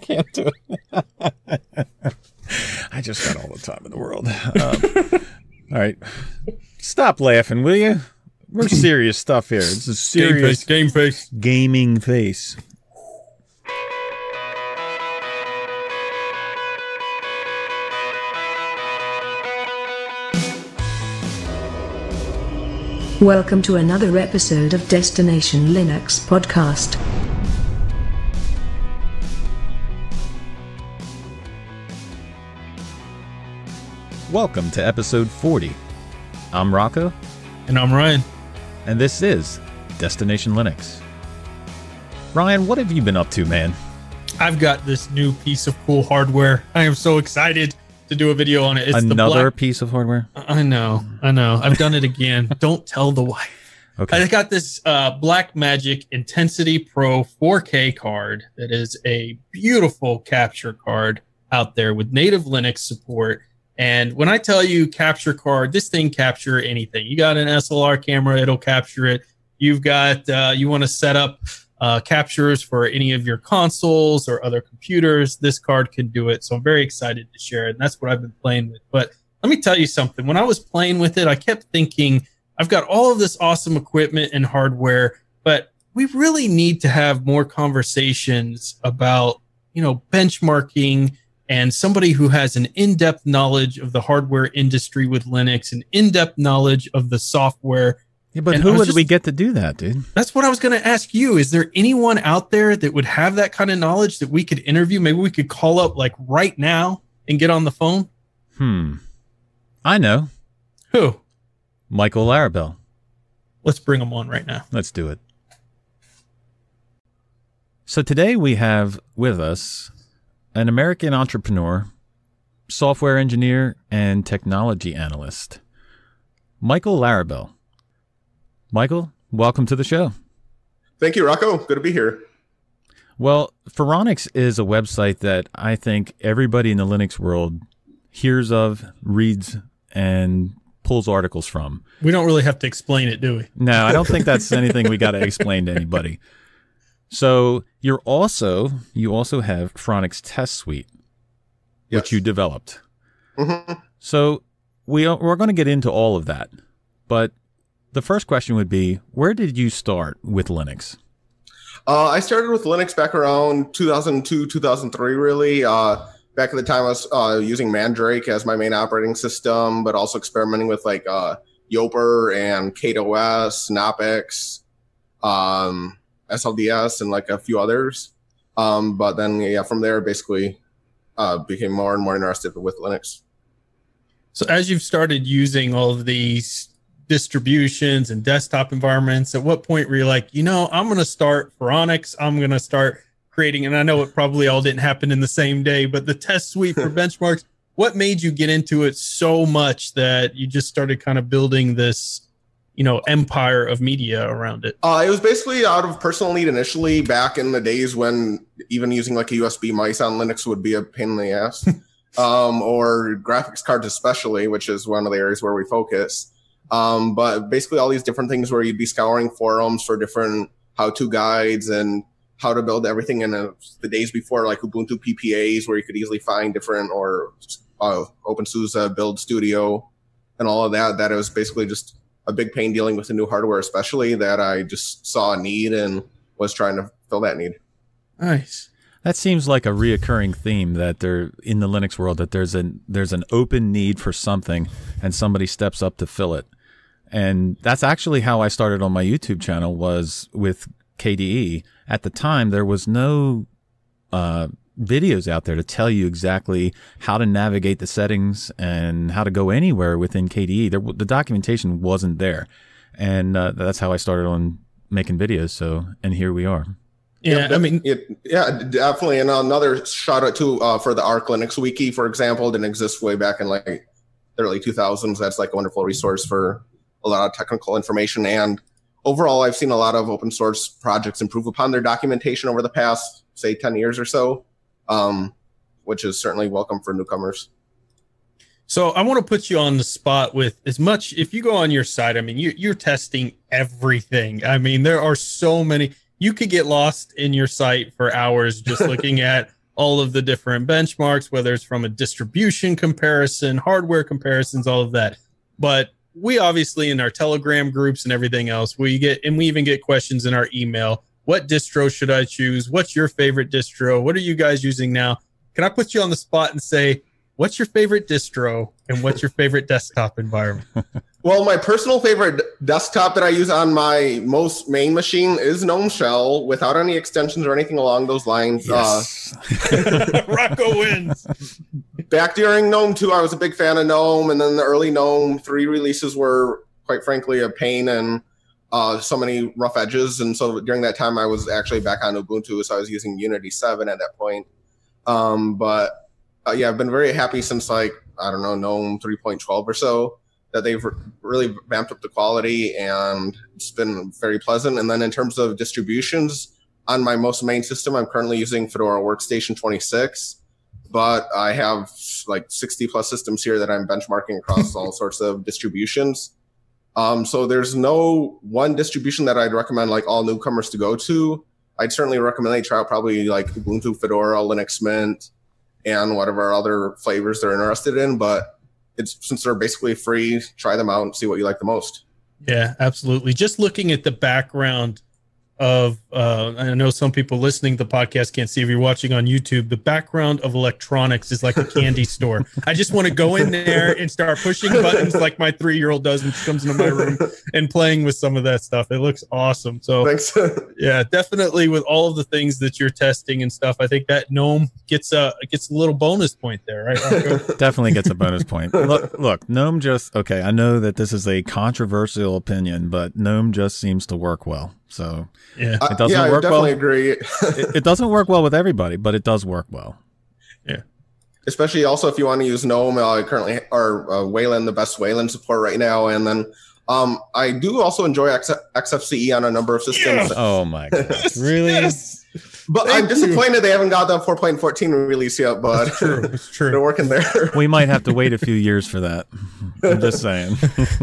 can't do it. I just got all the time in the world. All right. Stop laughing, will you? We're serious stuff here. This is serious game face. Gaming face. Welcome to another episode of Destination Linux podcast. Welcome to episode 40. I'm Rocco. And I'm Ryan. And this is Destination Linux. Ryan, what have you been up to, man? I've got this new piece of cool hardware. I am so excited to do a video on it. It's another piece of hardware? I know. I've done it again. Don't tell the wife. Okay. I got this Blackmagic Intensity Pro 4K card that is a beautiful capture card out there with native Linux support. And when I tell you capture card, this thing capture anything. You got an SLR camera, it'll capture it. You've got, you want to set up captures for any of your consoles or other computers, this card can do it. So I'm very excited to share it. And that's what I've been playing with. But let me tell you something. When I was playing with it, I kept thinking, I've got all of this awesome equipment and hardware, but we really need to have more conversations about, benchmarking and somebody who has an in-depth knowledge of the hardware industry with Linux, an in-depth knowledge of the software. Yeah, but who would we get to do that, dude? That's what I was going to ask you. Is there anyone out there that would have that kind of knowledge that we could interview? Maybe we could call up like right now and get on the phone. I know. Who? Michael Larabel. Let's bring him on right now. Let's do it. So today we have with us an American entrepreneur, software engineer, and technology analyst, Michael Larabel. Michael, welcome to the show. Thank you, Rocco. Good to be here. Well, Phoronix is a website that I think everybody in the Linux world hears of, reads, and pulls articles from. We don't really have to explain it, do we? No, I don't think that's anything we got to explain to anybody. So you also have Phoronix Test Suite, which you developed. Mm-hmm. So we're going to get into all of that, but the first question would be, where did you start with Linux? I started with Linux back around 2002, 2003, really. Back at the time, I was using Mandrake as my main operating system, but also experimenting with like Yoper and KateOS, Knoppix, SLDS, and like a few others. But then, from there, basically became more and more interested with Linux. So as you've started using all of these distributions and desktop environments, at what point were you like, I'm going to start Phoronix, I'm going to start creating, and I know it probably all didn't happen in the same day, but the test suite for benchmarks, what made you get into it so much that you just started kind of building this, empire of media around it? It was basically out of personal need initially, back in the days when even using like a USB mice on Linux would be a pain in the ass, or graphics cards especially, which is one of the areas where we focus. But basically all these different things where you'd be scouring forums for different how-to guides and how to build everything in the days before, like Ubuntu PPAs, where you could easily find different, or OpenSUSE Build Studio and all of that. That it was basically just a big pain dealing with the new hardware, especially, that I just saw a need and was trying to fill that need. Nice. That seems like a reoccurring theme that there in the Linux world, that there's an open need for something and somebody steps up to fill it. And that's actually how I started on my YouTube channel, was with KDE. At the time, there was no videos out there to tell you exactly how to navigate the settings and how to go anywhere within KDE. The documentation wasn't there. And that's how I started on making videos. So, and here we are. Yeah, I mean, definitely. And another shout out to for the Arc Linux Wiki, for example, didn't exist way back in like the early 2000s. That's like a wonderful resource for a lot of technical information. And overall, I've seen a lot of open source projects improve upon their documentation over the past, say, 10 years or so, which is certainly welcome for newcomers. So I want to put you on the spot with as much, if you go on your site, I mean, you're testing everything. I mean, there are so many. You could get lost in your site for hours just looking at all of the different benchmarks, whether it's from a distribution comparison, hardware comparisons, all of that. But we obviously, in our Telegram groups and everything else, we even get questions in our email. What distro should I choose? What's your favorite distro? What are you guys using now? Can I put you on the spot and say, what's your favorite distro and what's your favorite desktop environment? Well, my personal favorite desktop that I use on my most main machine is GNOME Shell without any extensions or anything along those lines. Yes. Rocco wins. Back during GNOME 2, I was a big fan of GNOME, and then the early GNOME 3 releases were, quite frankly, a pain and so many rough edges. And so during that time, I was actually back on Ubuntu, so I was using Unity 7 at that point. But I've been very happy since, like, I don't know, GNOME 3.12 or so, that they've really vamped up the quality, and it's been very pleasant. And then in terms of distributions, on my most main system, I'm currently using Fedora Workstation 26, but I have like 60 plus systems here that I'm benchmarking across all sorts of distributions. So there's no one distribution that I'd recommend like all newcomers to go to. I'd certainly recommend they try out probably like Ubuntu, Fedora, Linux Mint, and whatever other flavors they're interested in. But since they're basically free, try them out and see what you like the most. Yeah, absolutely. Just looking at the background of, I know some people listening to the podcast can't see if you're watching on YouTube, the background of electronics is like a candy store. I just want to go in there and start pushing buttons like my 3-year-old does when she comes into my room and playing with some of that stuff. It looks awesome. So thanks. Yeah, definitely with all of the things that you're testing and stuff, I think that GNOME gets a little bonus point there, right, Rocco? Definitely gets a bonus point. Look, GNOME okay, I know that this is a controversial opinion, but GNOME just seems to work well. So yeah, it doesn't work definitely well. Agree. it doesn't work well with everybody, but it does work well. Yeah. Especially also if you want to use GNOME, currently or Wayland, the best Wayland support right now. And then I do also enjoy XFCE on a number of systems. Yes. Oh my goodness. Really? Yes. But I'm disappointed they haven't got the 4.14 release yet, but it's true. They're working there. We might have to wait a few years for that. I'm just saying.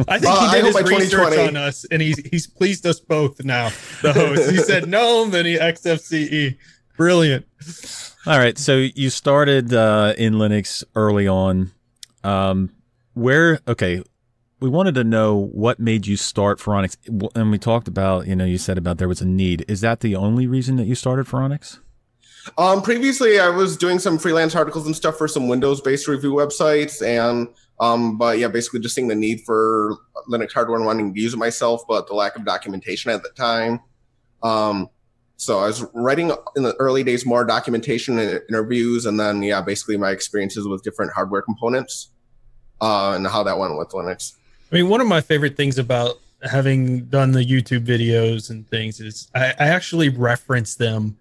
I think he did his research on us, and he's pleased us both now, the host. He said no, then he XFCE. Brilliant. All right, so you started in Linux early on. We wanted to know what made you start Phoronix, and we talked about, you said about there was a need. Is that the only reason that you started Phoronix? Previously, I was doing some freelance articles and stuff for some Windows-based review websites, and but yeah, basically just seeing the need for Linux hardware and wanting to use it myself, but the lack of documentation at the time. So I was writing in the early days more documentation and interviews, and then basically my experiences with different hardware components and how that went with Linux. I mean, one of my favorite things about having done the YouTube videos and things is I actually reference them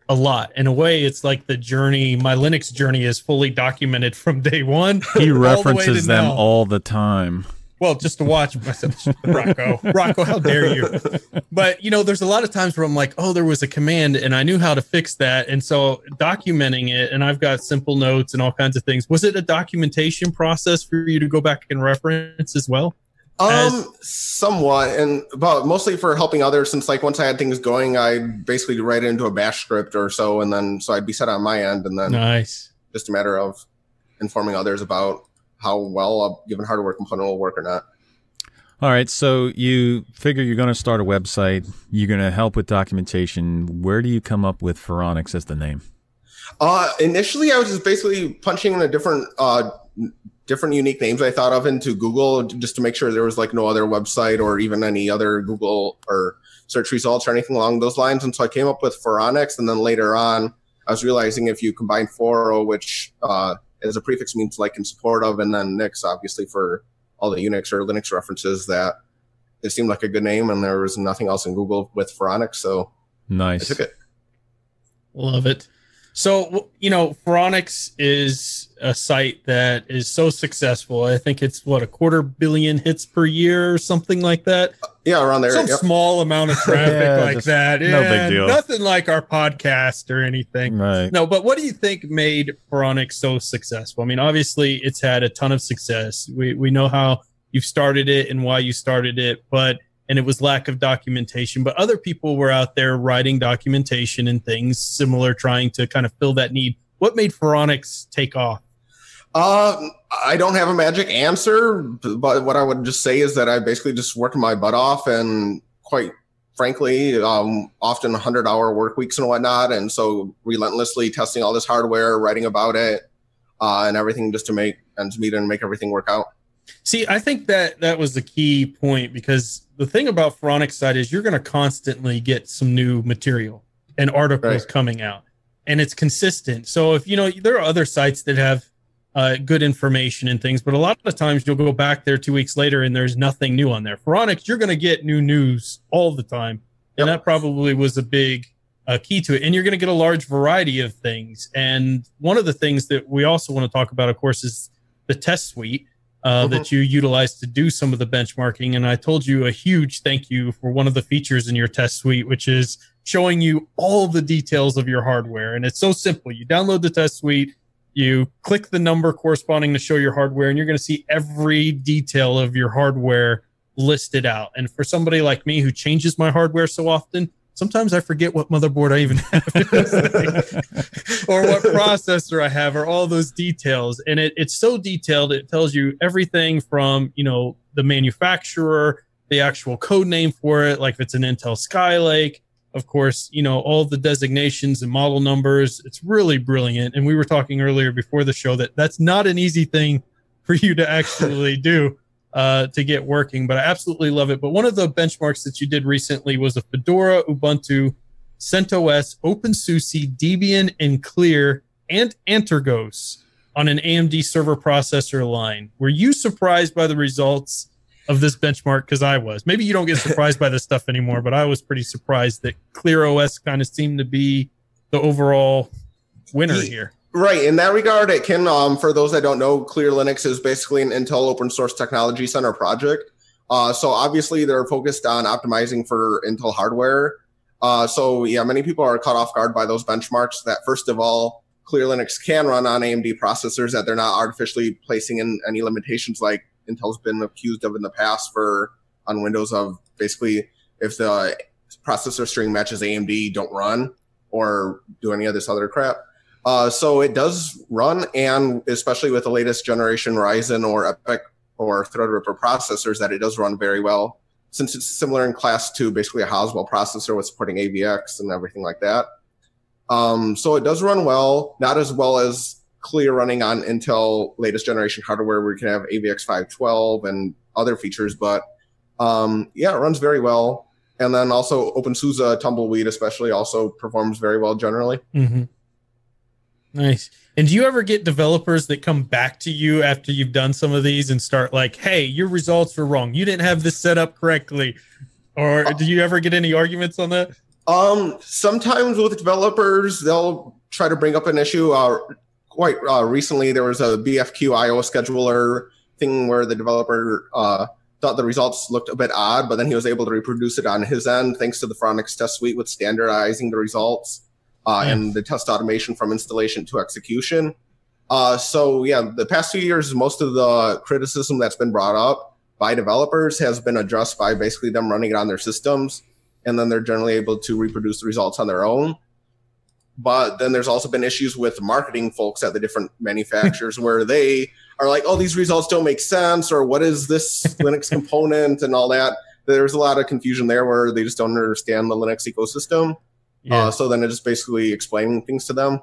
a lot. In a way, it's like the journey, my Linux journey is fully documented from day one. He references them all the time. Well, just to watch myself, Rocco, how dare you? But, there's a lot of times where I'm like, oh, there was a command and I knew how to fix that. And so documenting it, and I've got simple notes and all kinds of things. Was it a documentation process for you to go back and reference as well? Somewhat, but mostly for helping others, since like once I had things going, I'd basically write it into a bash script or so, and then so I'd be set on my end, and then nice. Just a matter of informing others about how well a given hardware component will work or not. All right, so you figure you're going to start a website, you're going to help with documentation. Where do you come up with Phoronix as the name? Initially, I was just basically punching in a different unique names I thought of into Google just to make sure there was like no other website or even any other Google or search results or anything along those lines. And so I came up with Phoronix, and then later on, I was realizing if you combine Phoro, which as a prefix means like in support of, and then Nix, obviously for all the Unix or Linux references, that it seemed like a good name, and there was nothing else in Google with Phoronix, so nice. I took it. Love it. So, Phoronix is a site that is so successful. I think it's 250 million hits per year or something like that. Yeah, around there. Some small amount of traffic like that. No big deal. Nothing like our podcast or anything. Right. No, but what do you think made Phoronix so successful? I mean, obviously, it's had a ton of success. We know how you started it and why you started it, and it was lack of documentation. But other people were out there writing documentation and things similar, trying to kind of fill that need. What made Phoronix take off? I don't have a magic answer, but what I would just say is that I basically just worked my butt off, and quite frankly, often 100-hour work weeks and whatnot. And so relentlessly testing all this hardware, writing about it, and everything just to make ends meet and make everything work out. See, I think that was the key point, because the thing about Phoronix side is you're going to constantly get some new material and articles coming out, and it's consistent. So if, you know, there are other sites that have good information and things, but a lot of times you'll go back there 2 weeks later and there's nothing new on there. Phoronix, you're going to get new news all the time. And that probably was a big key to it. And you're going to get a large variety of things. And one of the things that we also want to talk about, of course, is the test suite that you utilize to do some of the benchmarking. And I told you a huge thank you for one of the features in your test suite, which is showing you all the details of your hardware. And it's so simple. You download the test suite, you click the number corresponding to show your hardware, and you're going to see every detail of your hardware listed out. And for somebody like me who changes my hardware so often, sometimes I forget what motherboard I even have or what processor I have, or all those details. And it's so detailed. It tells you everything from, you know, the manufacturer, the actual code name for it, like if it's an Intel Skylake, of course, you know, all the designations and model numbers. It's really brilliant. And we were talking earlier before the show that that's not an easy thing for you to actually do to get working, but I absolutely love it. But one of the benchmarks that you did recently was a Fedora, Ubuntu, CentOS, OpenSUSE, Debian, and Clear, and Antergos on an AMD server processor line. Were you surprised by the results of this benchmark? Because I was. Maybe you don't get surprised by this stuff anymore, but I was pretty surprised that ClearOS kind of seemed to be the overall winner here. Right. In that regard, it can, for those that don't know, Clear Linux is basically an Intel open source technology center project. So obviously they're focused on optimizing for Intel hardware. So yeah, many people are caught off guard by those benchmarks that, first of all, Clear Linux can run on AMD processors, that they're not artificially placing in any limitations like Intel's been accused of in the past for on Windows, of basically if the processor string matches AMD, don't run or do any of this other crap. So it does run, and especially with the latest generation Ryzen or EPYC or Threadripper processors, that it does run very well, since it's similar in class to basically a Haswell processor with supporting AVX and everything like that. So it does run well, not as well as Clear running on Intel latest generation hardware where you can have AVX 512 and other features, but yeah, it runs very well. And then also OpenSUSE Tumbleweed especially also performs very well generally. Nice. And do you ever get developers that come back to you after you've done some of these and start like, hey, your results were wrong, you didn't have this set up correctly? Or do you ever get any arguments on that? Sometimes with developers, they'll try to bring up an issue. Quite recently, there was a BFQ IO scheduler thing where the developer thought the results looked a bit odd, but then he was able to reproduce it on his end thanks to the Phoronix Test Suite with standardizing the results and the test automation from installation to execution. So yeah, the past 2 years, most of the criticism that's been brought up by developers has been addressed by basically them running it on their systems, and then they're generally able to reproduce the results on their own. But then there's also been issues with marketing folks at the different manufacturers where they are like, oh, these results don't make sense, or what is this Linux component and all that. There's a lot of confusion there where they just don't understand the Linux ecosystem. So then it's just basically explaining things to them.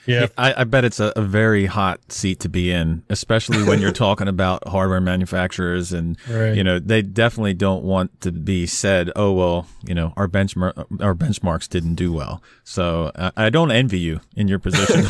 Yeah, I bet it's a very hot seat to be in, especially when you're talking about hardware manufacturers, and you know, they definitely don't want to be said, oh well, you know, our benchmarks didn't do well. So I don't envy you in your position.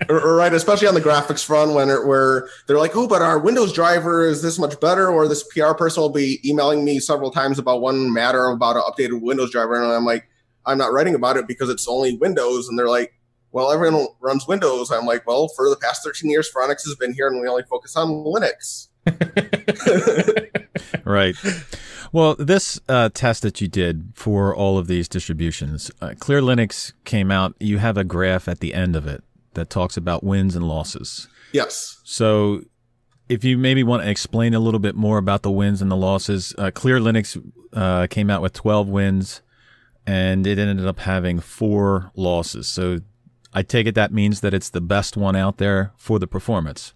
Right, especially on the graphics front, where they're like, oh, but our Windows driver is this much better, or this PR person will be emailing me several times about one matter about an updated Windows driver, and I'm like, I'm not writing about it because it's only Windows, and they're like, well, everyone runs Windows. I'm like, well, for the past 13 years, Phoronix has been here, and we only focus on Linux. Right. Well, this test that you did for all of these distributions, Clear Linux came out. You have a graph at the end of it that talks about wins and losses. Yes. So if you maybe want to explain a little bit more about the wins and the losses, Clear Linux came out with 12 wins, and it ended up having 4 losses. So I take it that means that it's the best one out there for the performance.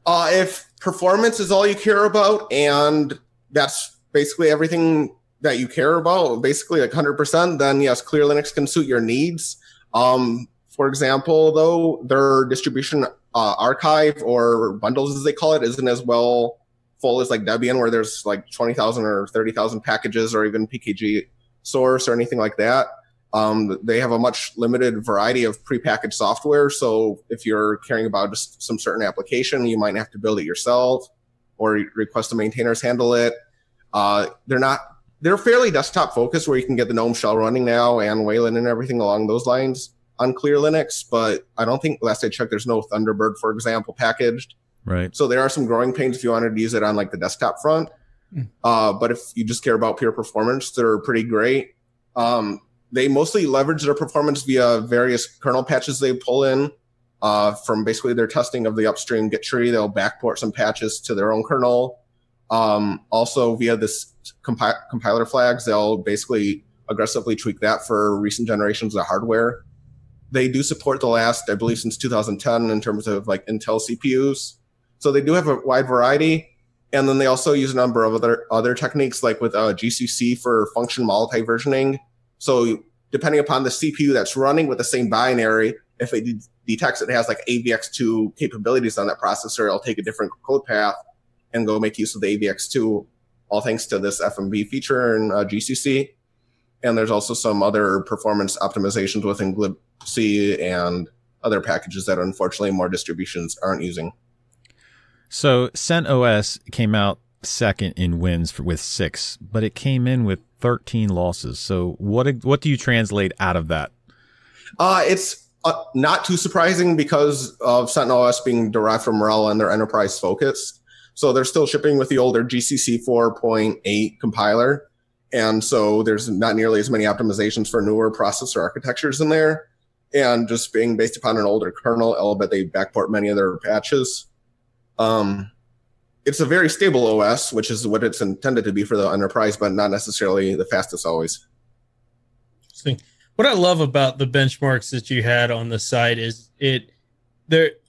If performance is all you care about, and that's basically everything that you care about, basically like 100%, then yes, Clear Linux can suit your needs. For example, though, their distribution archive, or bundles as they call it, isn't as well full as like Debian, where there's like 20,000 or 30,000 packages, or even PKG source or anything like that. They have a much limited variety of prepackaged software. So if you're caring about just some certain application, you might have to build it yourself or request the maintainers handle it. They're fairly desktop focused, where you can get the GNOME shell running now and Wayland and everything along those lines on Clear Linux. But I don't think, last I checked, there's no Thunderbird, for example, packaged. Right. So there are some growing pains if you wanted to use it on like the desktop front. But if you just care about pure performance, they're pretty great. They mostly leverage their performance via various kernel patches they pull in from basically their testing of the upstream Git tree. They'll backport some patches to their own kernel. Also via this compiler flags, they'll basically aggressively tweak that for recent generations of hardware. They do support the last, I believe, since 2010 in terms of like Intel CPUs. So they do have a wide variety. And then they also use a number of other techniques, like with GCC for function multi-versioning. So depending upon the CPU that's running with the same binary, if it detects it has like AVX2 capabilities on that processor, it'll take a different code path and go make use of the AVX2, all thanks to this FMV feature in GCC. And there's also some other performance optimizations within glibc and other packages that unfortunately more distributions aren't using. So CentOS came out second in wins with 6, but it came in with 13 losses. So what do you translate out of that? It's not too surprising because of CentOS being derived from RHEL and their enterprise focus. So they're still shipping with the older GCC 4.8 compiler. And so there's not nearly as many optimizations for newer processor architectures in there. And just being based upon an older kernel, I'll bet they backport many of their patches. It's a very stable OS, which is what it's intended to be for the enterprise, but not necessarily the fastest always. Interesting. What I love about the benchmarks that you had on the site is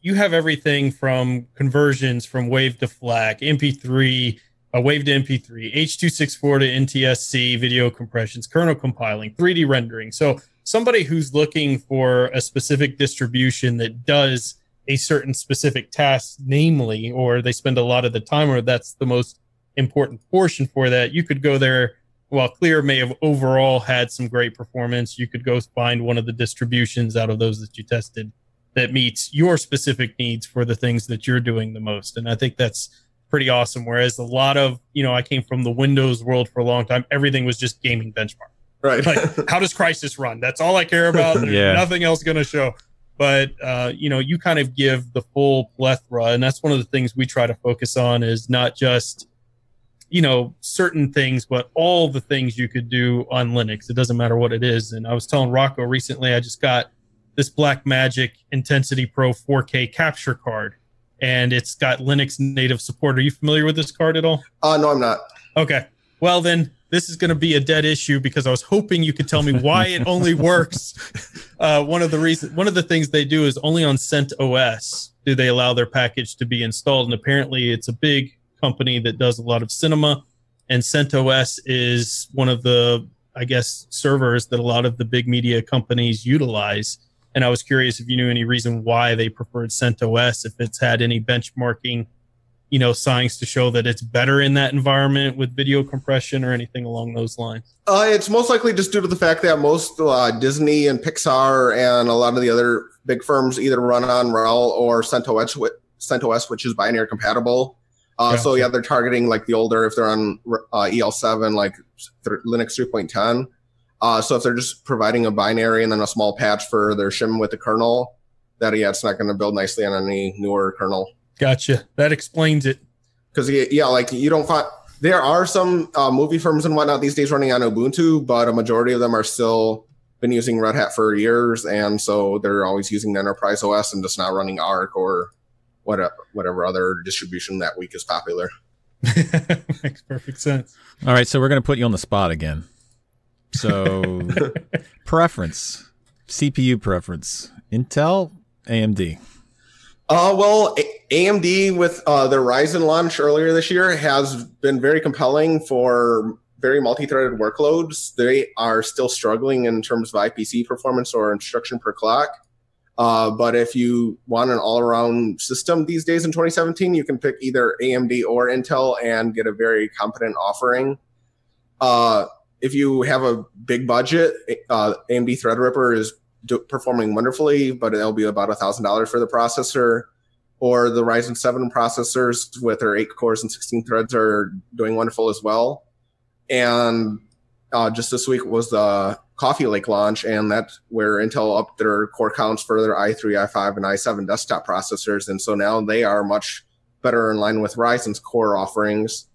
you have everything from conversions from WAV to FLAC, MP3, WAV to MP3, H.264 to NTSC, video compressions, kernel compiling, 3D rendering. So somebody who's looking for a specific distribution that does a certain specific task, namely, or they spend a lot of the time, or that's the most important portion for that, you could go there. While Clear may have overall had some great performance, you could go find one of the distributions out of those that you tested that meets your specific needs for the things that you're doing the most. And I think that's pretty awesome. Whereas a lot of, I came from the Windows world for a long time. Everything was just gaming benchmark. Right. Like, how does Crysis run? That's all I care about. There's nothing else going to show. But, you kind of give the full plethora. And that's one of the things we try to focus on, is not just, certain things, but all the things you could do on Linux. It doesn't matter what it is. And I was telling Rocco recently, I just got this Blackmagic Intensity Pro 4K capture card, and it's got Linux native support. Are you familiar with this card at all? No, I'm not. Okay. Well, then this is going to be a dead issue, because I was hoping you could tell me why it only works. One of the things they do is only on CentOS do they allow their package to be installed. And apparently it's a big company that does a lot of cinema, and CentOS is one of the, servers that a lot of the big media companies utilize. And I was curious if you knew any reason why they preferred CentOS, if it's had any benchmarking, signs to show that it's better in that environment with video compression or anything along those lines. It's most likely just due to the fact that most Disney and Pixar and a lot of the other big firms either run on RHEL or CentOS, which is binary compatible. Gotcha. So yeah, they're targeting like the older, if they're on EL7, like Linux 3.10. So if they're just providing a binary and then a small patch for their shim with the kernel, it's not going to build nicely on any newer kernel. Gotcha. That explains it. Because you don't find, there are some movie firms and whatnot these days running on Ubuntu, but a majority of them are still been using Red Hat for years, and so they're always using the enterprise OS and just not running Arc or whatever other distribution that week is popular. Makes perfect sense. All right, so we're going to put you on the spot again. So preference, CPU preference. Intel, AMD. Well, AMD with their Ryzen launch earlier this year has been very compelling for very multi-threaded workloads. They are still struggling in terms of IPC performance or instruction per clock. But if you want an all-around system these days in 2017, you can pick either AMD or Intel and get a very competent offering. If you have a big budget, AMD Threadripper is performing wonderfully, but it'll be about $1,000 for the processor. Or the Ryzen 7 processors with their 8 cores and 16 threads are doing wonderful as well. And just this week was the Coffee Lake launch, and that's where Intel upped their core counts for their i3, i5, and i7 desktop processors. And so now they are much better in line with Ryzen's core offerings.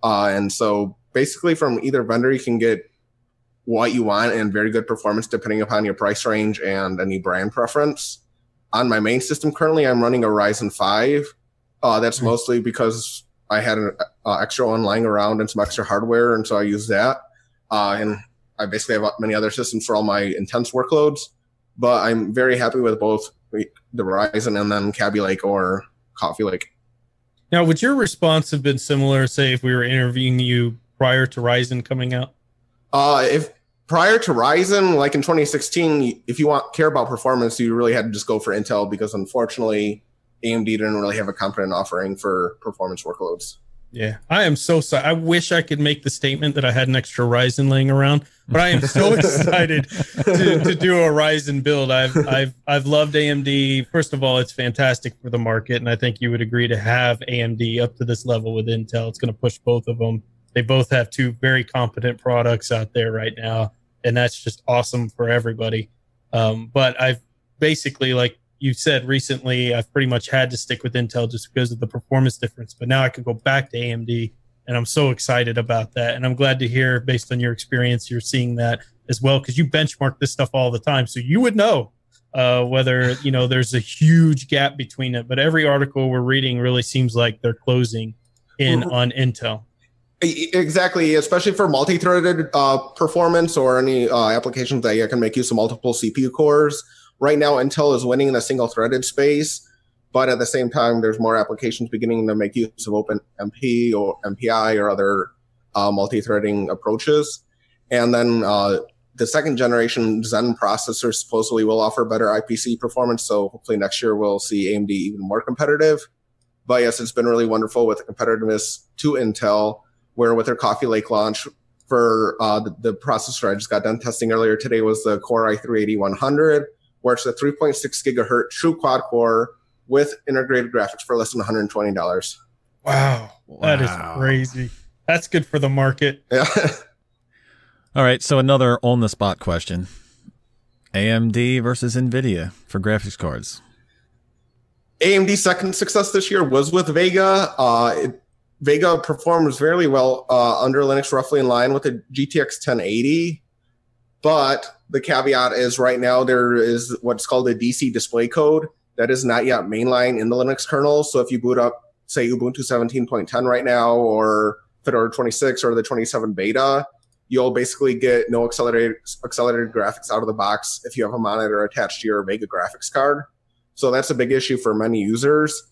And so basically from either vendor, you can get what you want and very good performance depending upon your price range and any brand preference. On my main system currently, I'm running a Ryzen 5. That's mostly because I had an extra one lying around and some extra hardware, and so I use that. And I basically have many other systems for all my intense workloads, but I'm very happy with both the Ryzen and then Kaby Lake or Coffee Lake. Now, would your response have been similar, say, if we were interviewing you prior to Ryzen coming out? If prior to Ryzen, like in 2016, if you care about performance, you really had to just go for Intel because unfortunately, AMD didn't really have a competent offering for performance workloads. Yeah, I am so sorry. I wish I could make the statement that I had an extra Ryzen laying around, but I am so excited to do a Ryzen build. I've loved AMD. First of all, it's fantastic for the market, and I think you would agree to have AMD up to this level with Intel. It's going to push both of them. They both have two very competent products out there right now, and that's just awesome for everybody. But I've basically, like you said recently, I've pretty much had to stick with Intel just because of the performance difference. But now I can go back to AMD, and I'm so excited about that. And I'm glad to hear, based on your experience, you're seeing that as well, because you benchmark this stuff all the time. So you would know whether, there's a huge gap between it. But every article we're reading really seems like they're closing in on Intel. Exactly, especially for multi-threaded performance or any applications that can make use of multiple CPU cores. Right now, Intel is winning in the single-threaded space, but at the same time, there's more applications beginning to make use of OpenMP or MPI or other multi-threading approaches. And then the second-generation Zen processor supposedly will offer better IPC performance, so hopefully next year we'll see AMD even more competitive. But yes, it's been really wonderful with the competitiveness to Intel, where with their Coffee Lake launch for the processor I just got done testing earlier today was the Core i3-8100, where it's a 3.6 gigahertz true quad core with integrated graphics for less than $120. Wow. That is crazy. That's good for the market. Yeah. All right, so another on-the-spot question. AMD versus Nvidia for graphics cards. AMD's second success this year was with Vega. Vega performs very well under Linux, roughly in line with the GTX 1080. But the caveat is right now there is what's called a DC display code that is not yet mainline in the Linux kernel. So if you boot up, say, Ubuntu 17.10 right now or Fedora 26 or the 27 beta, you'll basically get no accelerated graphics out of the box if you have a monitor attached to your Vega graphics card. So that's a big issue for many users.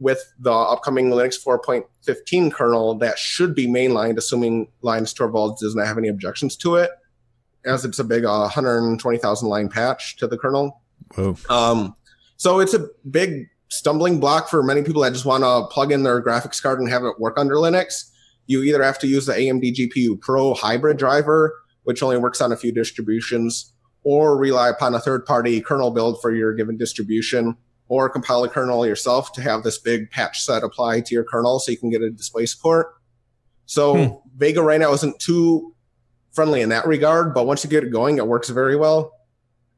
With the upcoming Linux 4.15 kernel, that should be mainlined, assuming Linus Torvalds doesn't have any objections to it, as it's a big 120,000 line patch to the kernel. Whoa. So it's a big stumbling block for many people that just want to plug in their graphics card and have it work under Linux. You either have to use the AMD GPU Pro hybrid driver, which only works on a few distributions, or rely upon a third-party kernel build for your given distribution, or compile a kernel yourself to have this big patch set applied to your kernel so you can get a display support. So Vega right now isn't too friendly in that regard, but once you get it going, it works very well.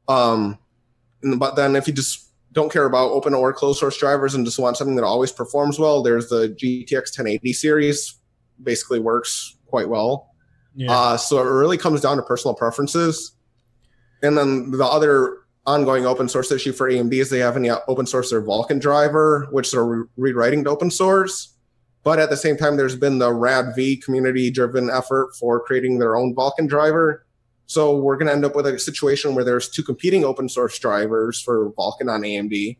But then if you just don't care about open or closed source drivers and just want something that always performs well, there's the GTX 1080 series, basically works quite well. Yeah. So it really comes down to personal preferences. And then the other ongoing open source issue for AMD is they haven't yet open sourced their Vulcan driver, which they're rewriting to open source. But at the same time, there's been the RADV community-driven effort for creating their own Vulcan driver. So we're going to end up with a situation where there's two competing open source drivers for Vulcan on AMD.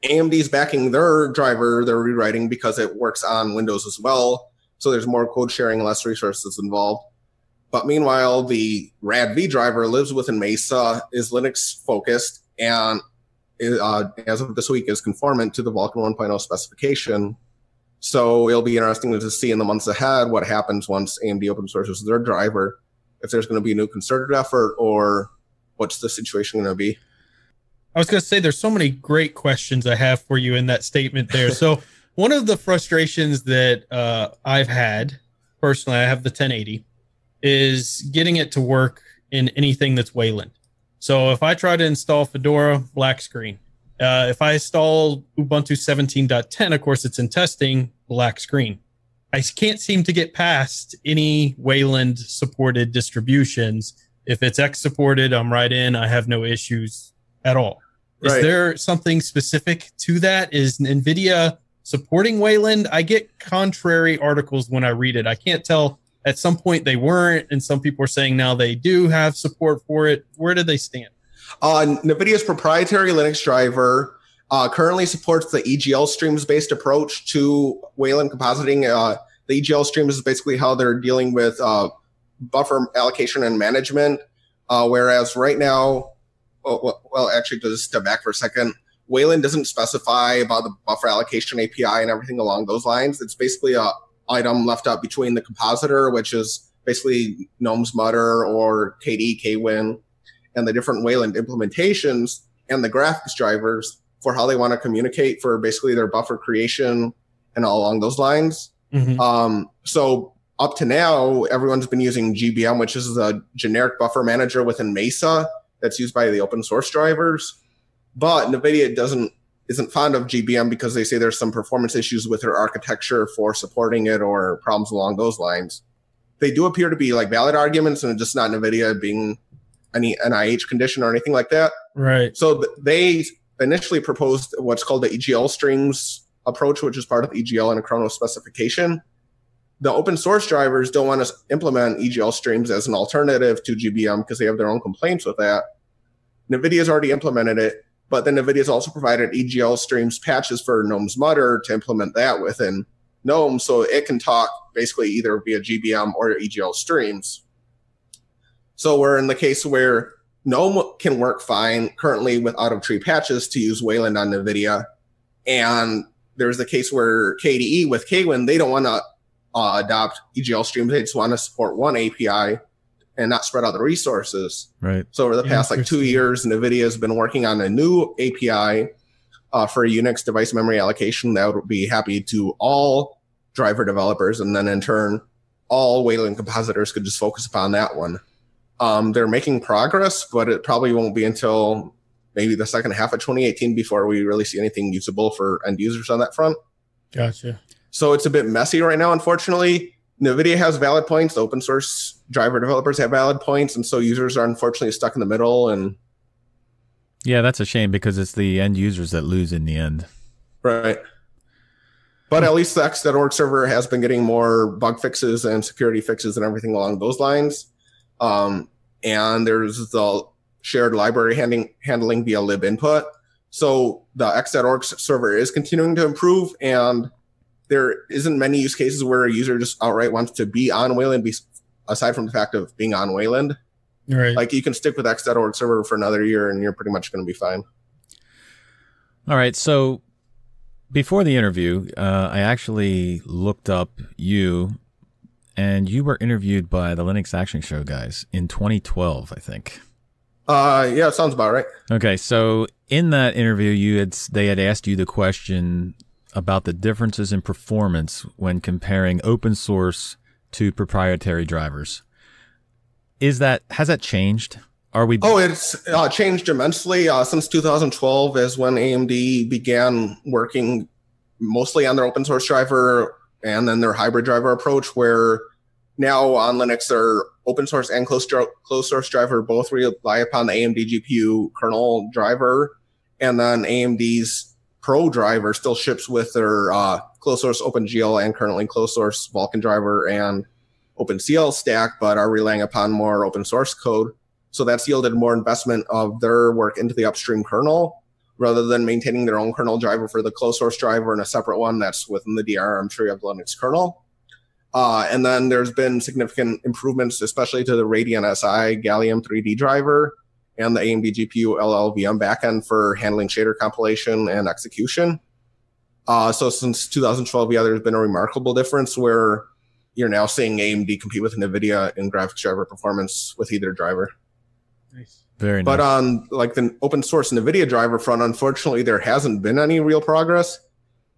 AMD's backing their driver they're rewriting because it works on Windows as well. So there's more code sharing and less resources involved. But meanwhile, the RADV driver lives within Mesa, is Linux focused, and as of this week is conformant to the Vulcan 1.0 specification. So it'll be interesting to see in the months ahead what happens once AMD open sources their driver, if there's going to be a new concerted effort or what's the situation going to be. I was going to say there's so many great questions I have for you in that statement there. So one of the frustrations that I've had personally, I have the 1080, is getting it to work in anything that's Wayland. So if I try to install Fedora, black screen. If I install Ubuntu 17.10, of course, it's in testing, black screen. I can't seem to get past any Wayland supported distributions. If it's X supported, I'm right in. I have no issues at all. Is there something specific to that? Is Nvidia supporting Wayland? I get contrary articles when I read it. I can't tell. At some point they weren't, and some people are saying now they do have support for it. Where do they stand? NVIDIA's proprietary Linux driver currently supports the EGL streams-based approach to Wayland compositing. The EGL streams is basically how they're dealing with buffer allocation and management, whereas right now, well, actually, to just step back for a second, Wayland doesn't specify about the buffer allocation API and everything along those lines. It's basically a item left out between the compositor, which is basically GNOME's Mutter or KDE, KWin, and the different Wayland implementations and the graphics drivers for how they want to communicate for basically their buffer creation and all along those lines. Mm-hmm. So up to now, everyone's been using GBM, which is a generic buffer manager within Mesa that's used by the open source drivers. But NVIDIA isn't fond of GBM because they say there's some performance issues with their architecture for supporting it or problems along those lines. They do appear to be like valid arguments and just not NVIDIA being any NIH condition or anything like that. Right. So they initially proposed what's called the EGL streams approach, which is part of the EGL and a Chronos specification. The open source drivers don't want to implement EGL streams as an alternative to GBM because they have their own complaints with that. NVIDIA's already implemented it, but then NVIDIA's also provided EGL streams patches for GNOME's Mutter to implement that within GNOME, so it can talk basically either via GBM or EGL streams. So we're in the case where GNOME can work fine currently with out-of-tree patches to use Wayland on NVIDIA, and there's the case where KDE with KWin, they don't want to adopt EGL streams. They just want to support one API and not spread out the resources. Right. So over the past 2 years, NVIDIA has been working on a new API for Unix device memory allocation that would be happy to all driver developers, and then in turn, all Wayland compositors could just focus upon that one. They're making progress, but it probably won't be until maybe the second half of 2018 before we really see anything usable for end users on that front. Gotcha. So it's a bit messy right now, unfortunately. NVIDIA has valid points. The open source driver developers have valid points. And so users are unfortunately stuck in the middle. And yeah, that's a shame because it's the end users that lose in the end. Right. But at least the X.org server has been getting more bug fixes and security fixes and everything along those lines. And there's the shared library handling via lib input. So the X.org server is continuing to improve, and there isn't many use cases where a user just outright wants to be on Wayland, aside from the fact of being on Wayland. Right. Like you can stick with X.org server for another year and you're pretty much going to be fine. All right. So before the interview, I actually looked up you, and you were interviewed by the Linux Action Show guys in 2012, I think. Yeah, it sounds about right. Okay. So in that interview, they had asked you the question about the differences in performance when comparing open source to proprietary drivers. Has that changed? It's changed immensely since 2012 is when AMD began working mostly on their open source driver and then their hybrid driver approach, where now on Linux, their open source and closed source driver both rely upon the AMD GPU kernel driver, and then AMD's Pro driver still ships with their closed source OpenGL and currently closed source Vulcan driver and OpenCL stack, but are relying upon more open source code. So that's yielded more investment of their work into the upstream kernel rather than maintaining their own kernel driver for the closed source driver and a separate one that's within the DR. I'm sure you have the Linux kernel. And then there's been significant improvements, especially to the Radeon SI Gallium 3D driver and the AMD GPU LLVM backend for handling shader compilation and execution. So since 2012, there's been a remarkable difference where you're now seeing AMD compete with Nvidia in graphics driver performance with either driver. Nice. Very nice. But on like the open source Nvidia driver front, unfortunately, there hasn't been any real progress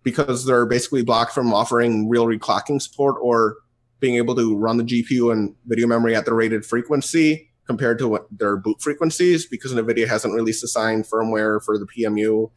because they're basically blocked from offering real reclocking support or being able to run the GPU and video memory at the rated frequency compared to what their boot frequencies, because Nvidia hasn't released assigned firmware for the PMU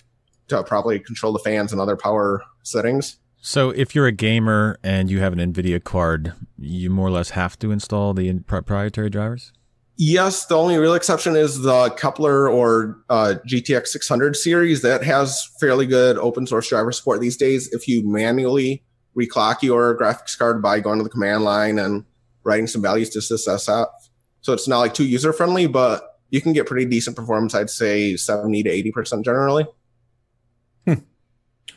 to properly control the fans and other power settings. So if you're a gamer and you have an Nvidia card, you more or less have to install the proprietary drivers? Yes, the only real exception is the Kepler or GTX 600 series that has fairly good open source driver support these days. If you manually reclock your graphics card by going to the command line and writing some values to sysf. So it's not like too user friendly, but you can get pretty decent performance. I'd say 70 to 80% generally.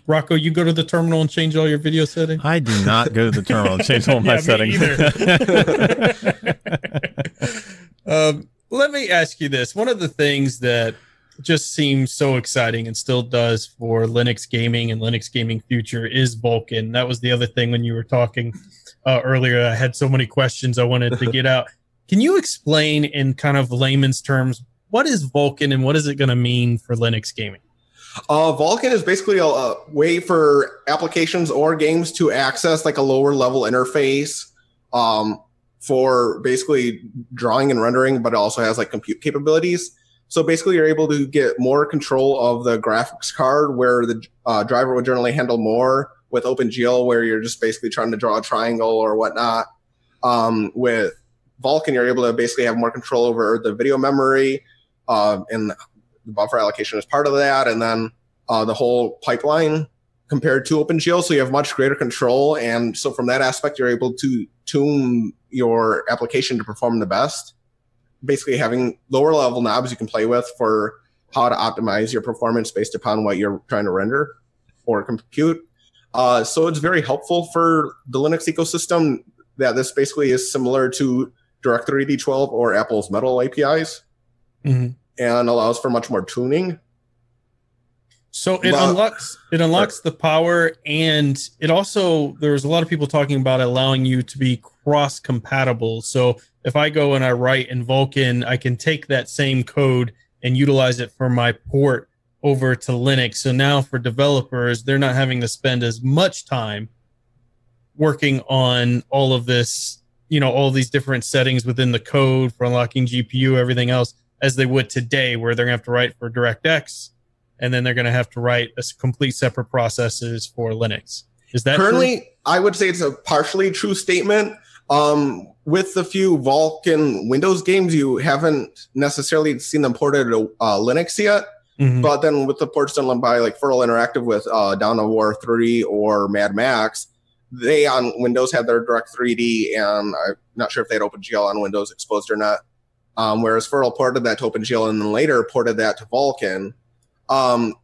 Rocco, you go to the terminal and change all your video settings? I do not go to the terminal and change all my settings. Let me ask you this. One of the things that just seems so exciting and still does for Linux gaming and Linux gaming future is Vulcan. That was the other thing when you were talking earlier. I had so many questions I wanted to get out. Can you explain in kind of layman's terms, what is Vulcan and what is it going to mean for Linux gaming? Vulcan is basically a way for applications or games to access like a lower level interface for basically drawing and rendering, but it also has like compute capabilities. So basically you're able to get more control of the graphics card where the driver would generally handle more with OpenGL, where you're just basically trying to draw a triangle or whatnot. With Vulcan, you're able to basically have more control over the video memory, and the buffer allocation is part of that, and then the whole pipeline compared to OpenGL, so you have much greater control. And so from that aspect, you're able to tune your application to perform the best, basically having lower level knobs you can play with for how to optimize your performance based upon what you're trying to render or compute. So it's very helpful for the Linux ecosystem that this basically is similar to Direct3D12 or Apple's Metal APIs. And allows for much more tuning. So it unlocks the power, and it also, there's a lot of people talking about allowing you to be cross compatible. So if I go and I write in Vulcan, I can take that same code and utilize it for my port over to Linux. So now for developers, they're not having to spend as much time working on all of this, all these different settings within the code for unlocking GPU, everything else, as they would today, where they're going to have to write for DirectX, and then they're going to have to write a complete separate processes for Linux. Is that currently true? I would say it's a partially true statement. With the few Vulcan Windows games, you haven't necessarily seen them ported to Linux yet. But then with the ports done by like Fertile Interactive with Dawn of War 3 or Mad Max, they on Windows had their Direct3D, and I'm not sure if they had OpenGL on Windows exposed or not. Whereas Fertile ported that to OpenGL and then later ported that to Vulcan.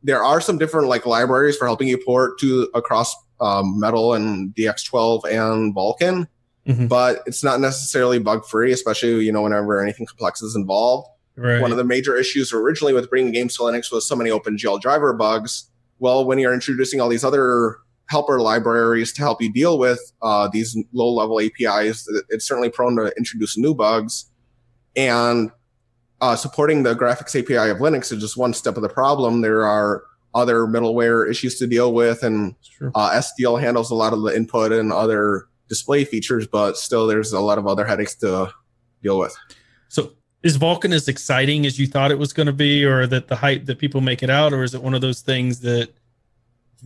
There are some different like libraries for helping you port to across Metal and DX12 and Vulcan, but it's not necessarily bug free, especially whenever anything complex is involved. Right. One of the major issues originally with bringing games to Linux was so many OpenGL driver bugs. Well, when you're introducing all these other helper libraries to help you deal with these low-level APIs, it's certainly prone to introduce new bugs. And supporting the graphics API of Linux is just one step of the problem. There are other middleware issues to deal with, and SDL handles a lot of the input and other display features, but still there's a lot of other headaches to deal with. So is Vulcan as exciting as you thought it was going to be, or that the hype that people make it out, or is it one of those things that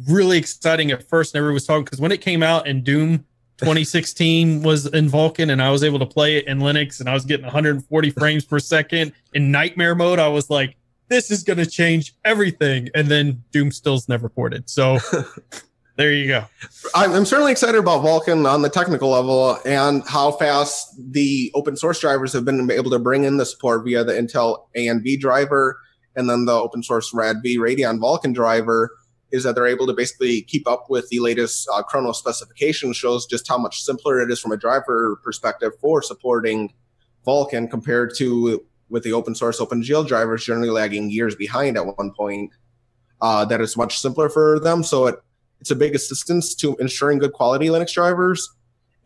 really exciting at first and everyone was talking? Because when it came out in Doom 2016 was in Vulcan, and I was able to play it in Linux, and I was getting 140 frames per second in nightmare mode, I was like, this is going to change everything. And then Doom still's never ported. So There you go. I'm certainly excited about Vulcan on the technical level and how fast the open source drivers have been able to bring in the support via the Intel ANV driver and then the open source RADV Radeon Vulcan driver. Is that they're able to basically keep up with the latest Chrono specification. Shows just how much simpler it is from a driver perspective for supporting Vulcan compared to with the open source OpenGL drivers generally lagging years behind at one point. That is much simpler for them. So it's a big assistance to ensuring good quality Linux drivers.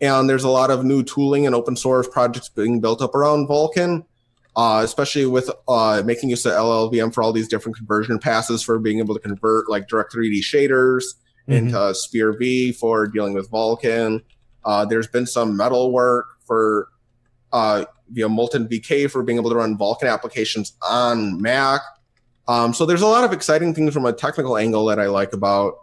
And there's a lot of new tooling and open source projects being built up around Vulcan. Especially with making use of LLVM for all these different conversion passes for being able to convert like direct 3D shaders into Sphere V for dealing with Vulcan. There's been some metal work for via Molten VK for being able to run Vulcan applications on Mac. So there's a lot of exciting things from a technical angle that I like about